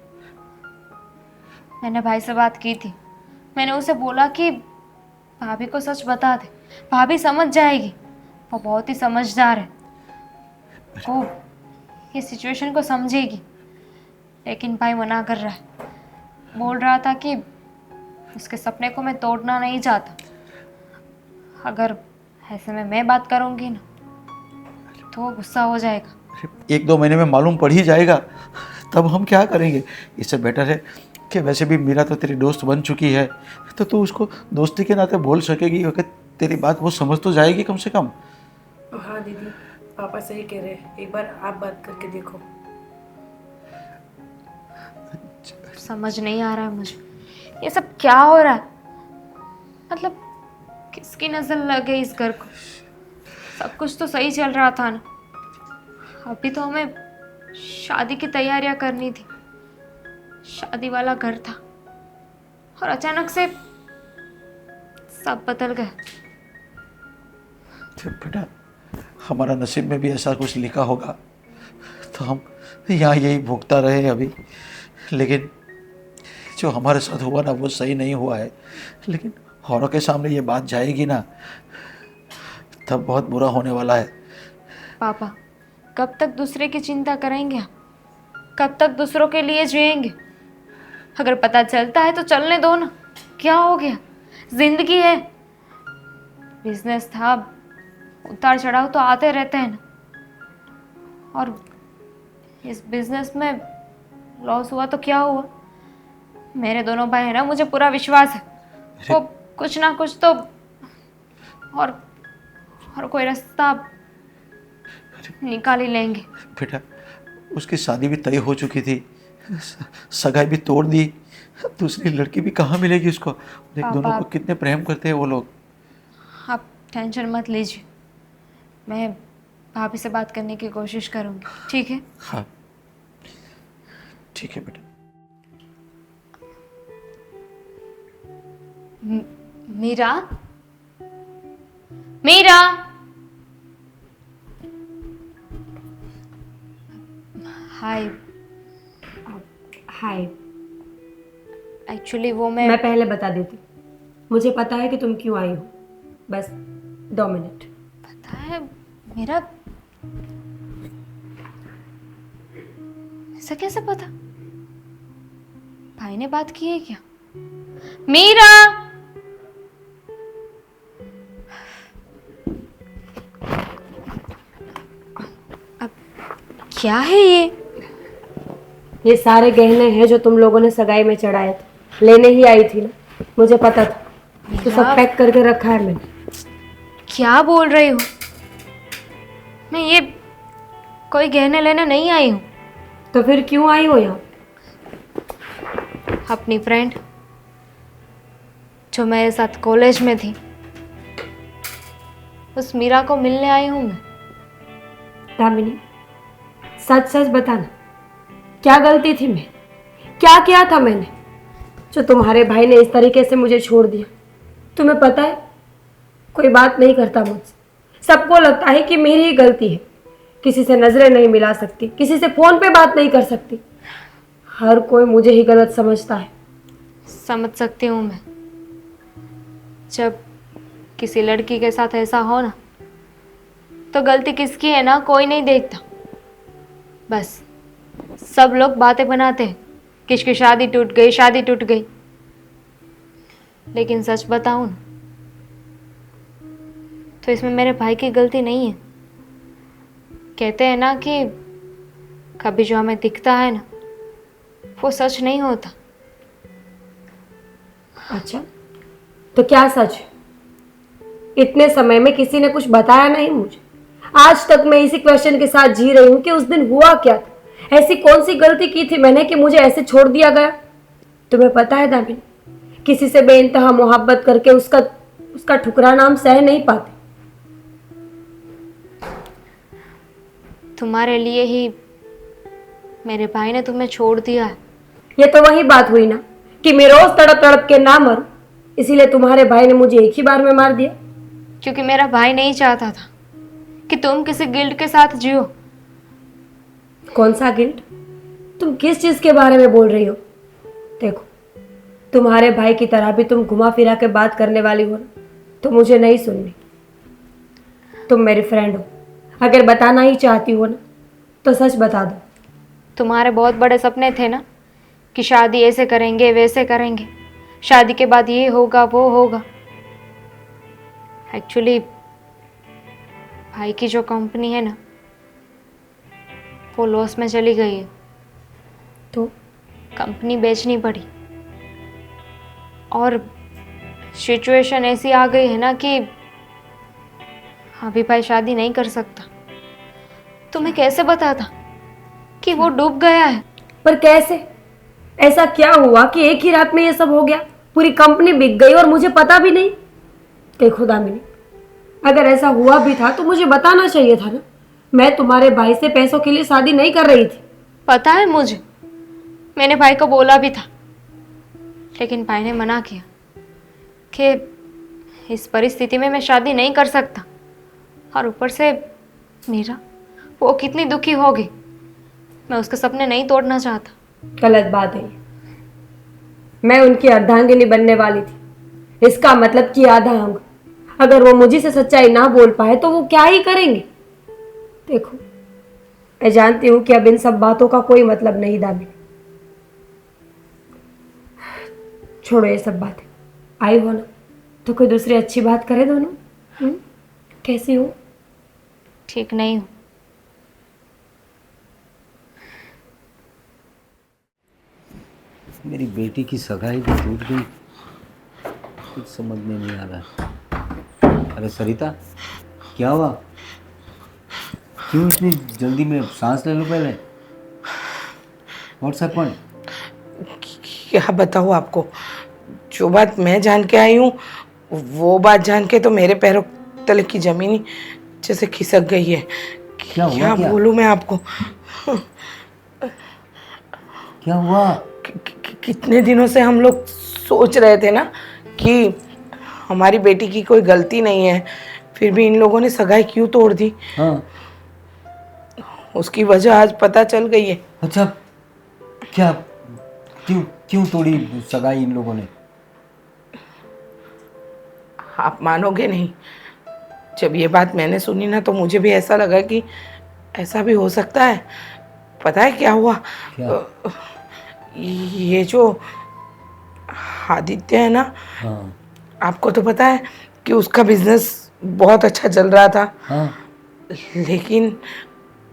मैंने भाई से बात की थी, मैंने उसे बोला कि भाभी को सच बता दे, भाभी समझ जाएगी, वो बहुत ही समझदार है, वो ये सिचुएशन को समझेगी। लेकिन भाई मना कर रहा है, बोल रहा था कि उसके सपने को मैं तोड़ना नहीं चाहता, अगर ऐसे में मैं बात करूँगी ना तो वो गुस्सा हो जाएगा। 1-2 महीने में मालूम पड़ ही जाएगा, तब हम क्या करेंगे। इससे बेटर है कि वैसे भी मीरा तो तेरी दोस्त बन चुकी है, तो तू उसको दोस्ती के नाते बोल सकेगी, अगर तेरी बात वो समझ तो जाएगी कम से कम। हाँ दीदी, पापा सही कह रहे हैं, एक बार आप बात करके देखो। समझ नहीं आ रहा है मुझे, ये सब क्या हो रहा है, मतलब किसकी नज़र लग गई इस घर को। सब कुछ तो सही चल रहा था ना, अभी तो हमें शादी की तैयारियां करनी थी, शादी वाला घर था, और अचानक से सब बदल गया। बेटा, हमारा नसीब में भी ऐसा कुछ लिखा होगा तो हम यहाँ यही भुगता रहे अभी। लेकिन जो हमारे साथ हुआ ना वो सही नहीं हुआ है, लेकिन औरों के सामने ये बात जाएगी ना तब बहुत बुरा होने वाला है। पापा कब तक दूसरे की चिंता करेंगे आप, कब तक दूसरों के लिए जिएंगे। अगर पता चलता है तो चलने दो ना, क्या हो गया, जिंदगी है। बिजनेस था, उतार चढ़ाव तो आते रहते हैं ना, और इस बिजनेस में लॉस हुआ तो क्या हुआ। मेरे दोनों भाई हैं ना, मुझे पूरा विश्वास है वो कुछ ना कुछ तो और कोई रास्ता निकाल ही लेंगे। बेटा, उसकी शादी भी तय हो चुकी थी, सगाई भी तोड़ दी, दूसरी लड़की भी कहाँ मिलेगी उसको। देख दोनों को कितने प्रेम करते हैं वो लोग। आप टेंशन मत लीजिए, मैं भाभी से बात करने की कोशिश करूँगी, ठीक है। हाँ ठीक है बेटा। मीरा, मीरा, हाय। हाय। एक्चुअली वो मैं मैं पहले बता देती, मुझे पता है कि तुम क्यों आई हो, बस 2 मिनट। पता है मेरा, ऐसा कैसे पता, भाई ने बात की है क्या। मीरा, अब क्या है ये सारे गहने हैं जो तुम लोगों ने सगाई में चढ़ाए थे, लेने ही आई थी ना, मुझे पता था, तो सब पैक करके रखा है मैंने। क्या बोल रही हो, मैं ये कोई गहने लेने नहीं आई हूँ। तो फिर क्यों आई हो यहाँ। अपनी फ्रेंड जो मेरे साथ कॉलेज में थी, उस मीरा को मिलने आई हूँ मैं। दामिनी, सच सच बताना, क्या गलती थी मैं, क्या किया था मैंने जो तुम्हारे भाई ने इस तरीके से मुझे छोड़ दिया। तुम्हें पता है कोई बात नहीं करता मुझसे, सबको लगता है कि मेरी ही गलती है, किसी से नजरें नहीं मिला सकती, किसी से फोन पे बात नहीं कर सकती, हर कोई मुझे ही गलत समझता है। समझ सकती हूँ मैं, जब किसी लड़की के साथ ऐसा हो ना तो गलती किसकी है ना कोई नहीं देखता, बस सब लोग बातें बनाते हैं कि इसकी शादी टूट गई, शादी टूट गई। लेकिन सच बताऊं ना, तो इसमें मेरे भाई की गलती नहीं है। कहते हैं ना कि कभी जो हमें दिखता है ना, वो सच नहीं होता। अच्छा, तो क्या सच है? इतने समय में किसी ने कुछ बताया नहीं मुझे। आज तक मैं इसी क्वेश्चन के साथ जी रही हूँ कि उस दिन हुआ क्या था। ऐसी कौन सी गलती की थी मैंने कि मुझे ऐसे छोड़ दिया गया? तुम्हें पता है दामिनी, किसी से बेइंतहा मोहब्बत करके उसका उसका ठुकराना हम सह नहीं पाते। तुम्हारे लिए ही मेरे भाई ने तुम्हें छोड़ दिया है। ये तो वही बात हुई ना कि मैं रोज तड़प तड़प के ना मरूं, इसीलिए तुम्हारे भाई ने मुझे एक ही बार में मार दिया। क्योंकि मेरा भाई नहीं चाहता था कि तुम किसी गिल्ट के साथ जियो। कौन सा गिल्ट? तुम किस चीज के बारे में बोल रही हो? देखो, तुम्हारे भाई की तरह भी तुम घुमा फिरा के बात करने वाली हो ना, तो मुझे नहीं सुननी। तुम मेरी फ्रेंड हो, अगर बताना ही चाहती हो ना तो सच बता दो। तुम्हारे बहुत बड़े सपने थे ना कि शादी ऐसे करेंगे वैसे करेंगे, शादी के बाद ये होगा वो होगा। एक्चुअली भाई की जो कंपनी है ना, वो लॉस में चली गई है, तो कंपनी बेचनी पड़ी। और सिचुएशन ऐसी आ गई है ना कि अभी भाई शादी नहीं कर सकता। तुम्हें कैसे बताता कि वो डूब गया है? पर कैसे? ऐसा क्या हुआ कि एक ही रात में ये सब हो गया? पूरी कंपनी बिक गई और मुझे पता भी नहीं। देखो दामिनी, अगर ऐसा हुआ भी था तो मुझे बताना चाहिए था ना। मैं तुम्हारे भाई से पैसों के लिए शादी नहीं कर रही थी। पता है मुझे, मैंने भाई को बोला भी था, लेकिन भाई ने मना किया कि इस परिस्थिति में मैं शादी नहीं कर सकता। और ऊपर से मीरा, वो कितनी दुखी होगी, मैं उसके सपने नहीं तोड़ना चाहता। गलत बात है ये। मैं उनकी अर्धांगिनी बनने वाली थी, इसका मतलब कि आधा अंग। अगर वो मुझे से सच्चाई ना बोल पाए तो वो क्या ही करेंगे? देखो, मैं जानती हूँ कि अब इन सब बातों का कोई मतलब नहीं दामिनी। छोड़ो ये सब बातें। आई हो ना तो कोई दूसरी अच्छी बात करे दोनों। कैसी हो? ठीक नहीं हूँ। मेरी बेटी की सगाई भी टूट गई, कुछ समझ में नहीं आ रहा। अरे सरिता, क्या हुआ? क्यों इतनी जल्दी में? सांस ले लो पहले। What's happened? क्या बताऊँ आपको, जो बात मैं जान के आई हूँ वो बात जान के तो मेरे पैरों तले की जमीन ही जैसे खिसक गई है। क्या हुआ? क्या बोलूँ मैं आपको? क्या हुआ? कितने दिनों से हम लोग सोच रहे थे ना कि हमारी बेटी की कोई गलती नहीं है, फिर भी इन लोगों ने सगाई क्यों तोड़ दी। हाँ, उसकी वजह आज पता चल गई है। अच्छा, क्या? क्यों क्यों तोड़ी सगाई इन लोगों ने? आप मानोगे नहीं, जब ये बात मैंने सुनी ना तो मुझे भी ऐसा लगा कि ऐसा भी हो सकता है। पता है क्या हुआ? क्या? ये जो आदित्य है ना, हाँ आपको तो पता है कि उसका बिजनेस बहुत अच्छा चल रहा था। हाँ। लेकिन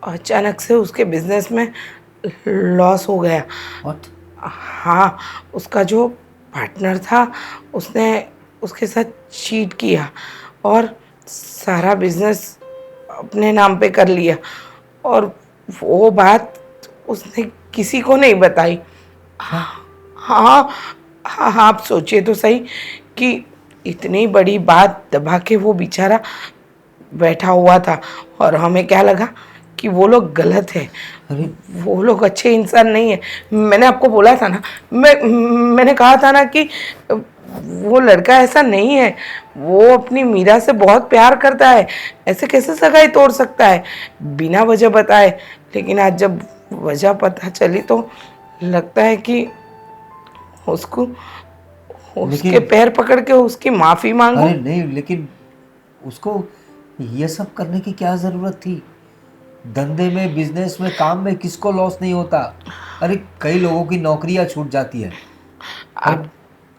अचानक से उसके बिजनेस में लॉस हो गया। What? हाँ, उसका जो पार्टनर था उसने उसके साथ चीट किया और सारा बिजनेस अपने नाम पे कर लिया, और वो बात उसने किसी को नहीं बताई। हाँ हाँ, आप सोचिए तो सही कि इतनी बड़ी बात दबा के वो बेचारा बैठा हुआ था, और हमें क्या लगा कि वो लोग गलत है, अरे वो लोग अच्छे इंसान नहीं है। मैंने आपको बोला था ना, मैंने कहा था ना कि वो लड़का ऐसा नहीं है, वो अपनी मीरा से बहुत प्यार करता है, ऐसे कैसे सगाई तोड़ सकता है बिना वजह बताए। लेकिन आज जब वजह पता चली तो लगता है कि उसको उसके पैर पकड़ के उसकी माफ़ी मांगो। अरे नहीं, लेकिन उसको ये सब करने की क्या ज़रूरत थी? धंधे में, बिजनेस में, काम में किसको लॉस नहीं होता? अरे कई लोगों की नौकरियां छूट जाती है।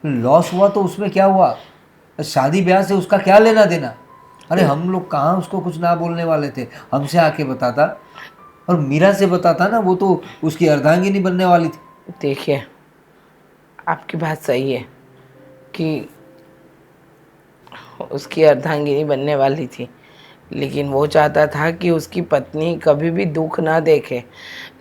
लॉस हुआ तो उसमें क्या हुआ, शादी ब्याह से उसका क्या लेना देना। अरे हम लोग कहाँ उसको कुछ ना बोलने वाले थे, हमसे आके बताता और मीरा से बताता ना, वो तो उसकी अर्धांगिनी बनने वाली थी। देखिए आपकी बात सही है कि उसकी अर्धांगिनी बनने वाली थी, लेकिन वो चाहता था कि उसकी पत्नी कभी भी दुख ना देखे,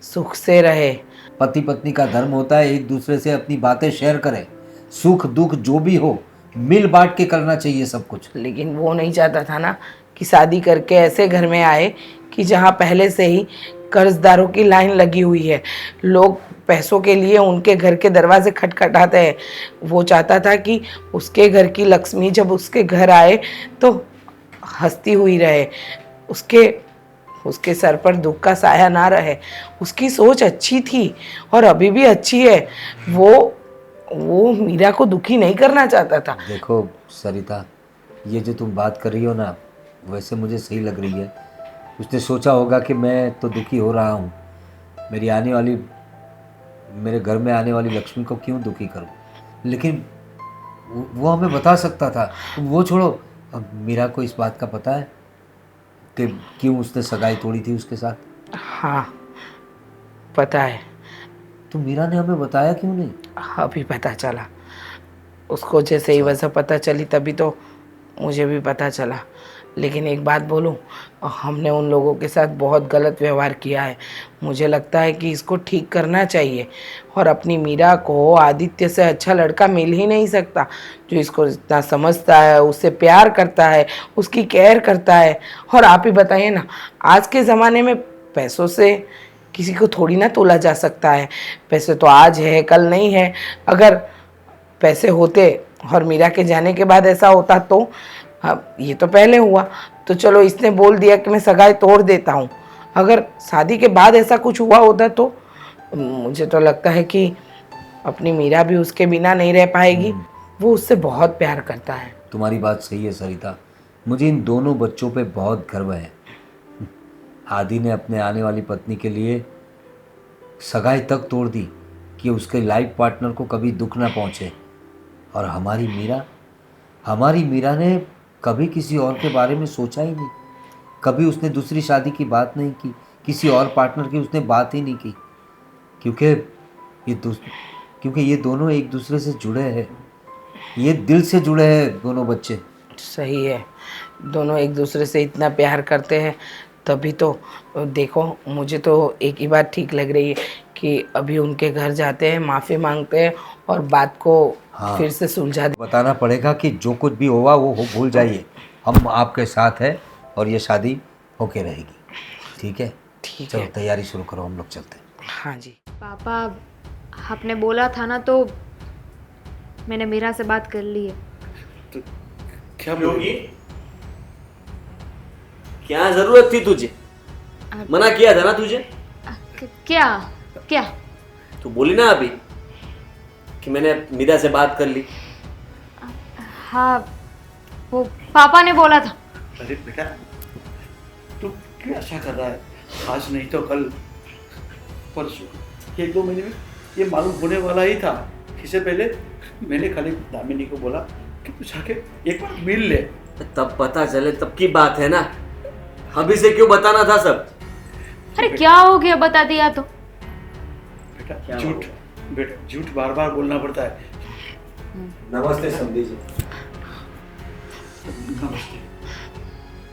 सुख से रहे। पति पत्नी का धर्म होता है एक दूसरे से अपनी बातें शेयर करें, सुख दुख जो भी हो मिल बांट के करना चाहिए सब कुछ। लेकिन वो नहीं चाहता था ना कि शादी करके ऐसे घर में आए कि जहाँ पहले से ही कर्जदारों की लाइन लगी हुई है, लोग पैसों के लिए उनके घर के दरवाजे खटखटाते हैं। वो चाहता था कि उसके घर की लक्ष्मी जब उसके घर आए तो हंसती हुई रहे, उसके सर पर दुख का साया ना रहे। उसकी सोच अच्छी थी और अभी भी अच्छी है। वो मीरा को दुखी नहीं करना चाहता था। देखो सरिता, ये जो तुम बात कर रही हो ना, वैसे मुझे सही लग रही है। उसने सोचा होगा कि मैं तो दुखी हो रहा हूँ, मेरे घर में आने वाली लक्ष्मी को क्यों दुखी करूँ। लेकिन वो हमें बता सकता था। वो छोड़ो, अब मीरा को इस बात का पता है कि क्यों उसने सगाई तोड़ी थी उसके साथ? हाँ पता है। तो मीरा ने हमें बताया क्यों नहीं? अभी पता चला उसको, जैसे ही वजह पता चली तभी तो मुझे भी पता चला। लेकिन एक बात बोलूं, हमने उन लोगों के साथ बहुत गलत व्यवहार किया है। मुझे लगता है कि इसको ठीक करना चाहिए। और अपनी मीरा को आदित्य से अच्छा लड़का मिल ही नहीं सकता, जो इसको इतना समझता है, उससे प्यार करता है, उसकी केयर करता है। और आप ही बताइए ना, आज के ज़माने में पैसों से किसी को थोड़ी ना तोला जा सकता है। पैसे तो आज है कल नहीं है। अगर पैसे होते और मीरा के जाने के बाद ऐसा होता तो, अब ये तो पहले हुआ तो चलो इसने बोल दिया कि मैं सगाई तोड़ देता हूँ। अगर शादी के बाद ऐसा कुछ हुआ होता तो मुझे तो लगता है कि अपनी मीरा भी उसके बिना नहीं रह पाएगी। वो उससे बहुत प्यार करता है। तुम्हारी बात सही है सरिता, मुझे इन दोनों बच्चों पे बहुत गर्व है। आदि ने अपने आने वाली पत्नी के लिए सगाई तक तोड़ दी कि उसके लाइफ पार्टनर को कभी दुख ना पहुंचे। और हमारी मीरा ने कभी किसी और के बारे में सोचा ही नहीं। कभी उसने दूसरी शादी की बात नहीं की, किसी और पार्टनर की उसने बात ही नहीं की, क्योंकि ये दोनों एक दूसरे से जुड़े हैं, ये दिल से जुड़े हैं दोनों बच्चे। सही है, दोनों एक दूसरे से इतना प्यार करते हैं तभी तो। देखो मुझे तो एक ही बात ठीक लग रही है कि अभी उनके घर जाते हैं, माफ़ी मांगते हैं और बात को फिर से सुलझा दे। बताना पड़ेगा कि जो कुछ भी हुआ वो भूल जाइए, हम आपके साथ हैं और ये शादी होके रहेगी। ठीक है? ठीक चलो है। तैयारी शुरू करो, हम लोग चलते हैं। हाँ जी। पापा, आपने बोला था ना, तो मैंने मीरा से बात कर ली है। क्या बोली? क्या जरूरत थी तुझे? मना किया था ना तुझे। क्या क्या? तू बोली ना अभी कि मैंने मीरा से बात कर ली। हाँ, वो पापा ने बोला था। अरे बेटा, तू क्यों ऐसा कर रहा है? आज नहीं तो कल, परसों, 1-2 महीने में ये मालूम होने वाला ही था। इससे पहले मैंने खाली दामिनी को बोला कि तू जाके एक बार मिल ले। तब पता चले तब की बात है ना, अभी से क्यों बताना था सब? अरे क्या हो गया, बता दिया तो। बेटा झूठ बार बार बोलना पड़ता है। नमस्ते समधी जी। नमस्ते,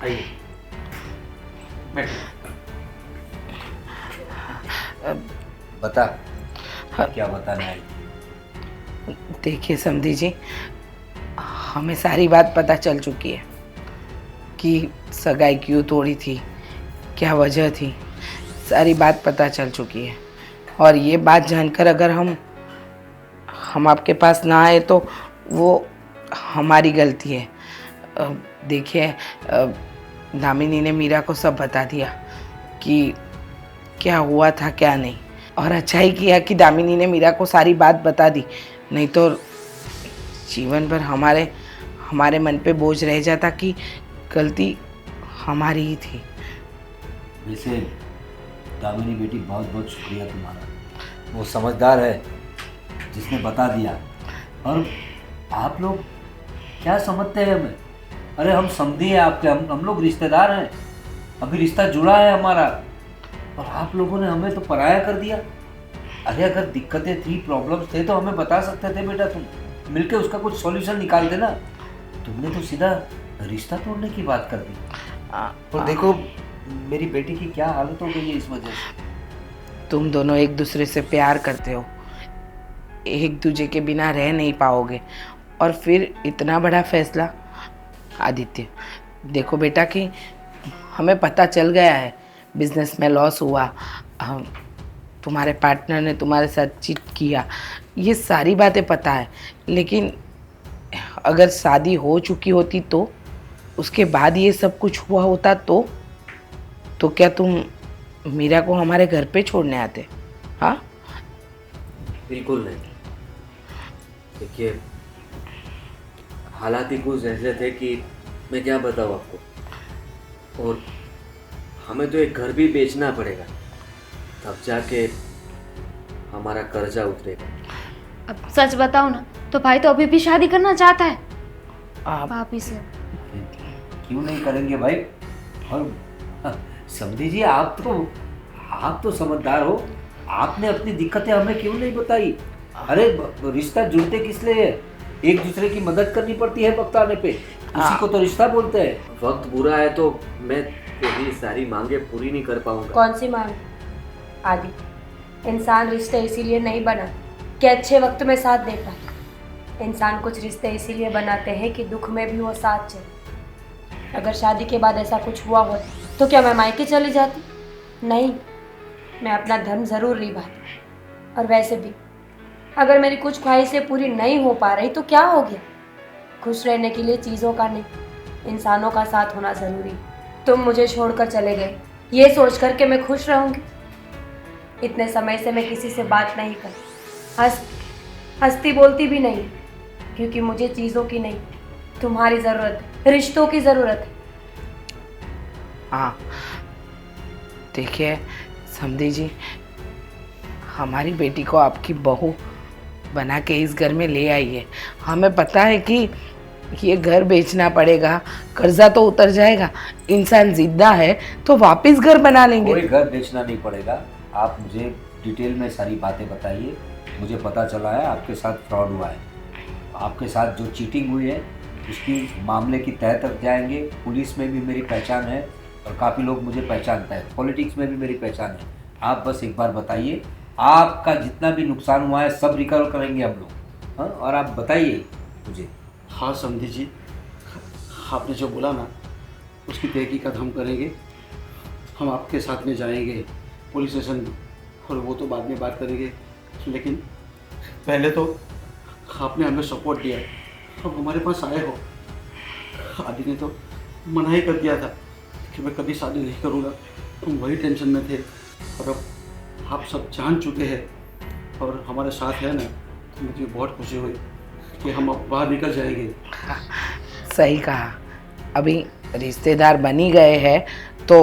आइए बैठिए। बता, क्या बताना है? देखिए समधी जी, हमें सारी बात पता चल चुकी है कि सगाई क्यों तोड़ी थी, क्या वजह थी। सारी बात पता चल चुकी है। और ये बात जानकर अगर हम आपके पास ना आए तो वो हमारी गलती है। देखिए, दामिनी ने मीरा को सब बता दिया कि क्या हुआ था क्या नहीं। और अच्छा ही किया कि दामिनी ने मीरा को सारी बात बता दी, नहीं तो जीवन भर हमारे मन पे बोझ रह जाता कि गलती हमारी ही थी। वैसे दामिनी बेटी, बहुत बहुत शुक्रिया तुम्हारा। वो समझदार है जिसने बता दिया। और आप लोग क्या समझते हैं हमें? अरे हम समझी हैं आपके, हम लोग रिश्तेदार हैं, अभी रिश्ता जुड़ा है हमारा, और आप लोगों ने हमें तो पराया कर दिया। अरे अगर दिक्कतें थी, प्रॉब्लम्स थे तो हमें बता सकते थे बेटा, तुम मिलके उसका कुछ सॉल्यूशन निकालते ना। तुमने तो सीधा रिश्ता तोड़ने की बात कर दी। और देखो मेरी बेटी की क्या हालत हो गई है इस वजह से। तुम दोनों एक दूसरे से प्यार करते हो, एक दूसरे के बिना रह नहीं पाओगे, और फिर इतना बड़ा फैसला। आदित्य देखो बेटा कि हमें पता चल गया है बिजनेस में लॉस हुआ, तुम्हारे पार्टनर ने तुम्हारे साथ चीट किया, ये सारी बातें पता है, लेकिन अगर शादी हो चुकी होती तो उसके बाद ये सब कुछ हुआ होता तो क्या तुम मीरा को हमारे घर पे छोड़ने आते? हाँ बिल्कुल नहीं। देखिए हालात ही कुछ ऐसे थे कि मैं क्या बताऊँ आपको, और हमें तो एक घर भी बेचना पड़ेगा, तब जाके हमारा कर्जा उतरेगा। अब सच बताओ ना, तो भाई तो अभी भी शादी करना चाहता है आप भाभी से। क्यों नहीं करेंगे भाई? और समझी जी, आप तो समझदार हो, आपने अपनी दिक्कतें हमें क्यों नहीं बताई? अरे रिश्ता जुड़ते किस लिए है? एक दूसरे की मदद करनी पड़ती है वक्त आने पे, उसी को तो रिश्ता बोलते हैं। वक्त बुरा है तो मैं तेरी सारी मांगे पूरी नहीं कर पाऊंगा। कौन सी मांग? आदि, इंसान रिश्ते इसीलिए नहीं बना कि अच्छे वक्त में साथ दे पाए। इंसान कुछ रिश्ते इसीलिए बनाते हैं कि दुख में भी वो साथ चले। अगर शादी के बाद ऐसा कुछ हुआ होता तो क्या मैं मायके चली जाती? नहीं, मैं अपना धर्म ज़रूर निभाती। और वैसे भी अगर मेरी कुछ ख्वाहिशें पूरी नहीं हो पा रही तो क्या हो गया? खुश रहने के लिए चीज़ों का नहीं, इंसानों का साथ होना ज़रूरी है। तुम मुझे छोड़कर चले गए ये सोच कर के मैं खुश रहूँगी? इतने समय से मैं किसी से बात नहीं कर, हंसती बोलती भी नहीं, क्योंकि मुझे चीज़ों की नहीं, तुम्हारी ज़रूरत है, रिश्तों की ज़रूरत है। हाँ देखिए समधी जी, हमारी बेटी को आपकी बहू बना के इस घर में ले आइए। हमें पता है कि ये घर बेचना पड़ेगा, कर्जा तो उतर जाएगा, इंसान जिद्दा है तो वापस घर बना लेंगे। कोई घर बेचना नहीं पड़ेगा। आप मुझे डिटेल में सारी बातें बताइए। मुझे पता चला है आपके साथ फ्रॉड हुआ है, आपके साथ जो चीटिंग हुई है उसकी मामले की तह तक जाएंगे। पुलिस में भी मेरी पहचान है और काफ़ी लोग मुझे पहचानता है, पॉलिटिक्स में भी मेरी पहचान है। आप बस एक बार बताइए, आपका जितना भी नुकसान हुआ है सब रिकवर करेंगे हम लोग। हाँ, और आप बताइए मुझे। हाँ समझी जी, आपने जो बोला ना उसकी तहकीकात हम करेंगे। हम आपके साथ में जाएंगे पुलिस स्टेशन, और वो तो बाद में बात करेंगे, लेकिन पहले तो आपने हमें सपोर्ट दिया है, अब हमारे पास आए हो। आदि ने तो मना ही कर दिया था कि मैं कभी शादी नहीं करूँगा, हम वही टेंशन में थे, और अब आप सब जान चुके हैं और हमारे साथ है ना, तो मुझे बहुत खुशी हुई कि हम अब बाहर निकल जाएंगे। सही कहा, अभी रिश्तेदार बन ही गए हैं तो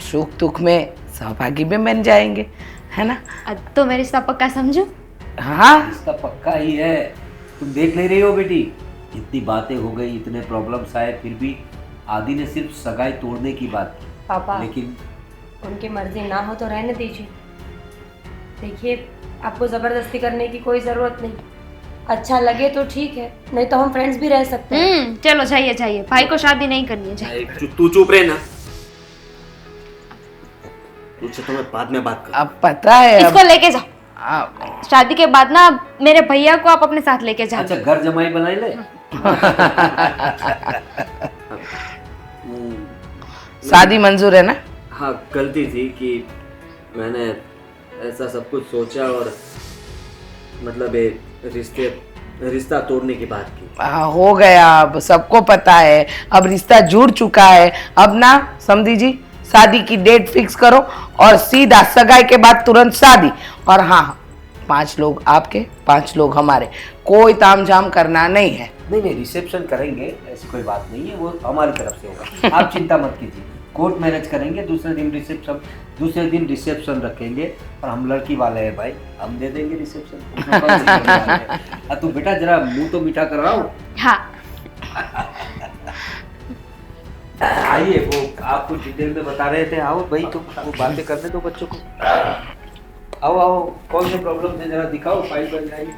सुख दुख में सहभागी भी बन जाएंगे, है ना? तो मेरे रिश्ता पक्का समझो। हाँ इसका पक्का ही है। तुम देख ले रही हो बेटी, इतनी बातें हो गई, इतने प्रॉब्लम्स आए, फिर भी आदि ने सिर्फ सगाई तोड़ने की बात की। पापा, लेकिन उनकी मर्जी ना हो तो रहने दीजिए। देखिए, आपको ज़बरदस्ती करने की कोई ज़रूरत नहीं। अच्छा लगे तो ठीक है, नहीं तो हम फ्रेंड्स भी रह सकते हैं। चलो जाइए जाइए, भाई को शादी नहीं करनी है, जाइए। तू चुप रहे ना, तुझसे तो मैं बाद में बात करूँ। अब पता है, इसको लेके जाओ, अब शादी के बाद ना मेरे भैया को आप अपने साथ लेके जाओ। अच्छा घर जमाई बनाई ले। शादी मंजूर है ना? हाँ गलती थी कि मैंने ऐसा सब कुछ सोचा और मतलब रिश्ता तोड़ने की बात की। हो गया, अब सबको पता है, अब रिश्ता जुड़ चुका है। अब ना समधी जी, शादी की डेट फिक्स करो और सीधा सगाई के बाद तुरंत शादी। और हाँ, 5 लोग आपके, 5 लोग हमारे, कोई तामझाम करना नहीं है। नहीं, रिसेप्शन करेंगे, ऐसी कोई बात नहीं है, वो हमारी तरफ से होगा। आप चिंता मत कीजिए, कोर्ट मैरिज करेंगे, दूसरे दिन रिसेप्शन रखेंगे, और हम लड़की वाले हैं भाई, हम दे देंगे रिसेप्शन। तू बेटा जरा मुंह तो मीठा कर रहा हूँ। हाँ। आइए, वो आपको डिटेल में बता रहे थे, आओ भाई, तो वो बातें करने दो बच्चों को। आओ आओ, कौन से प्रॉब्लम है जरा दिखाओ, फाइल बन जाएगी।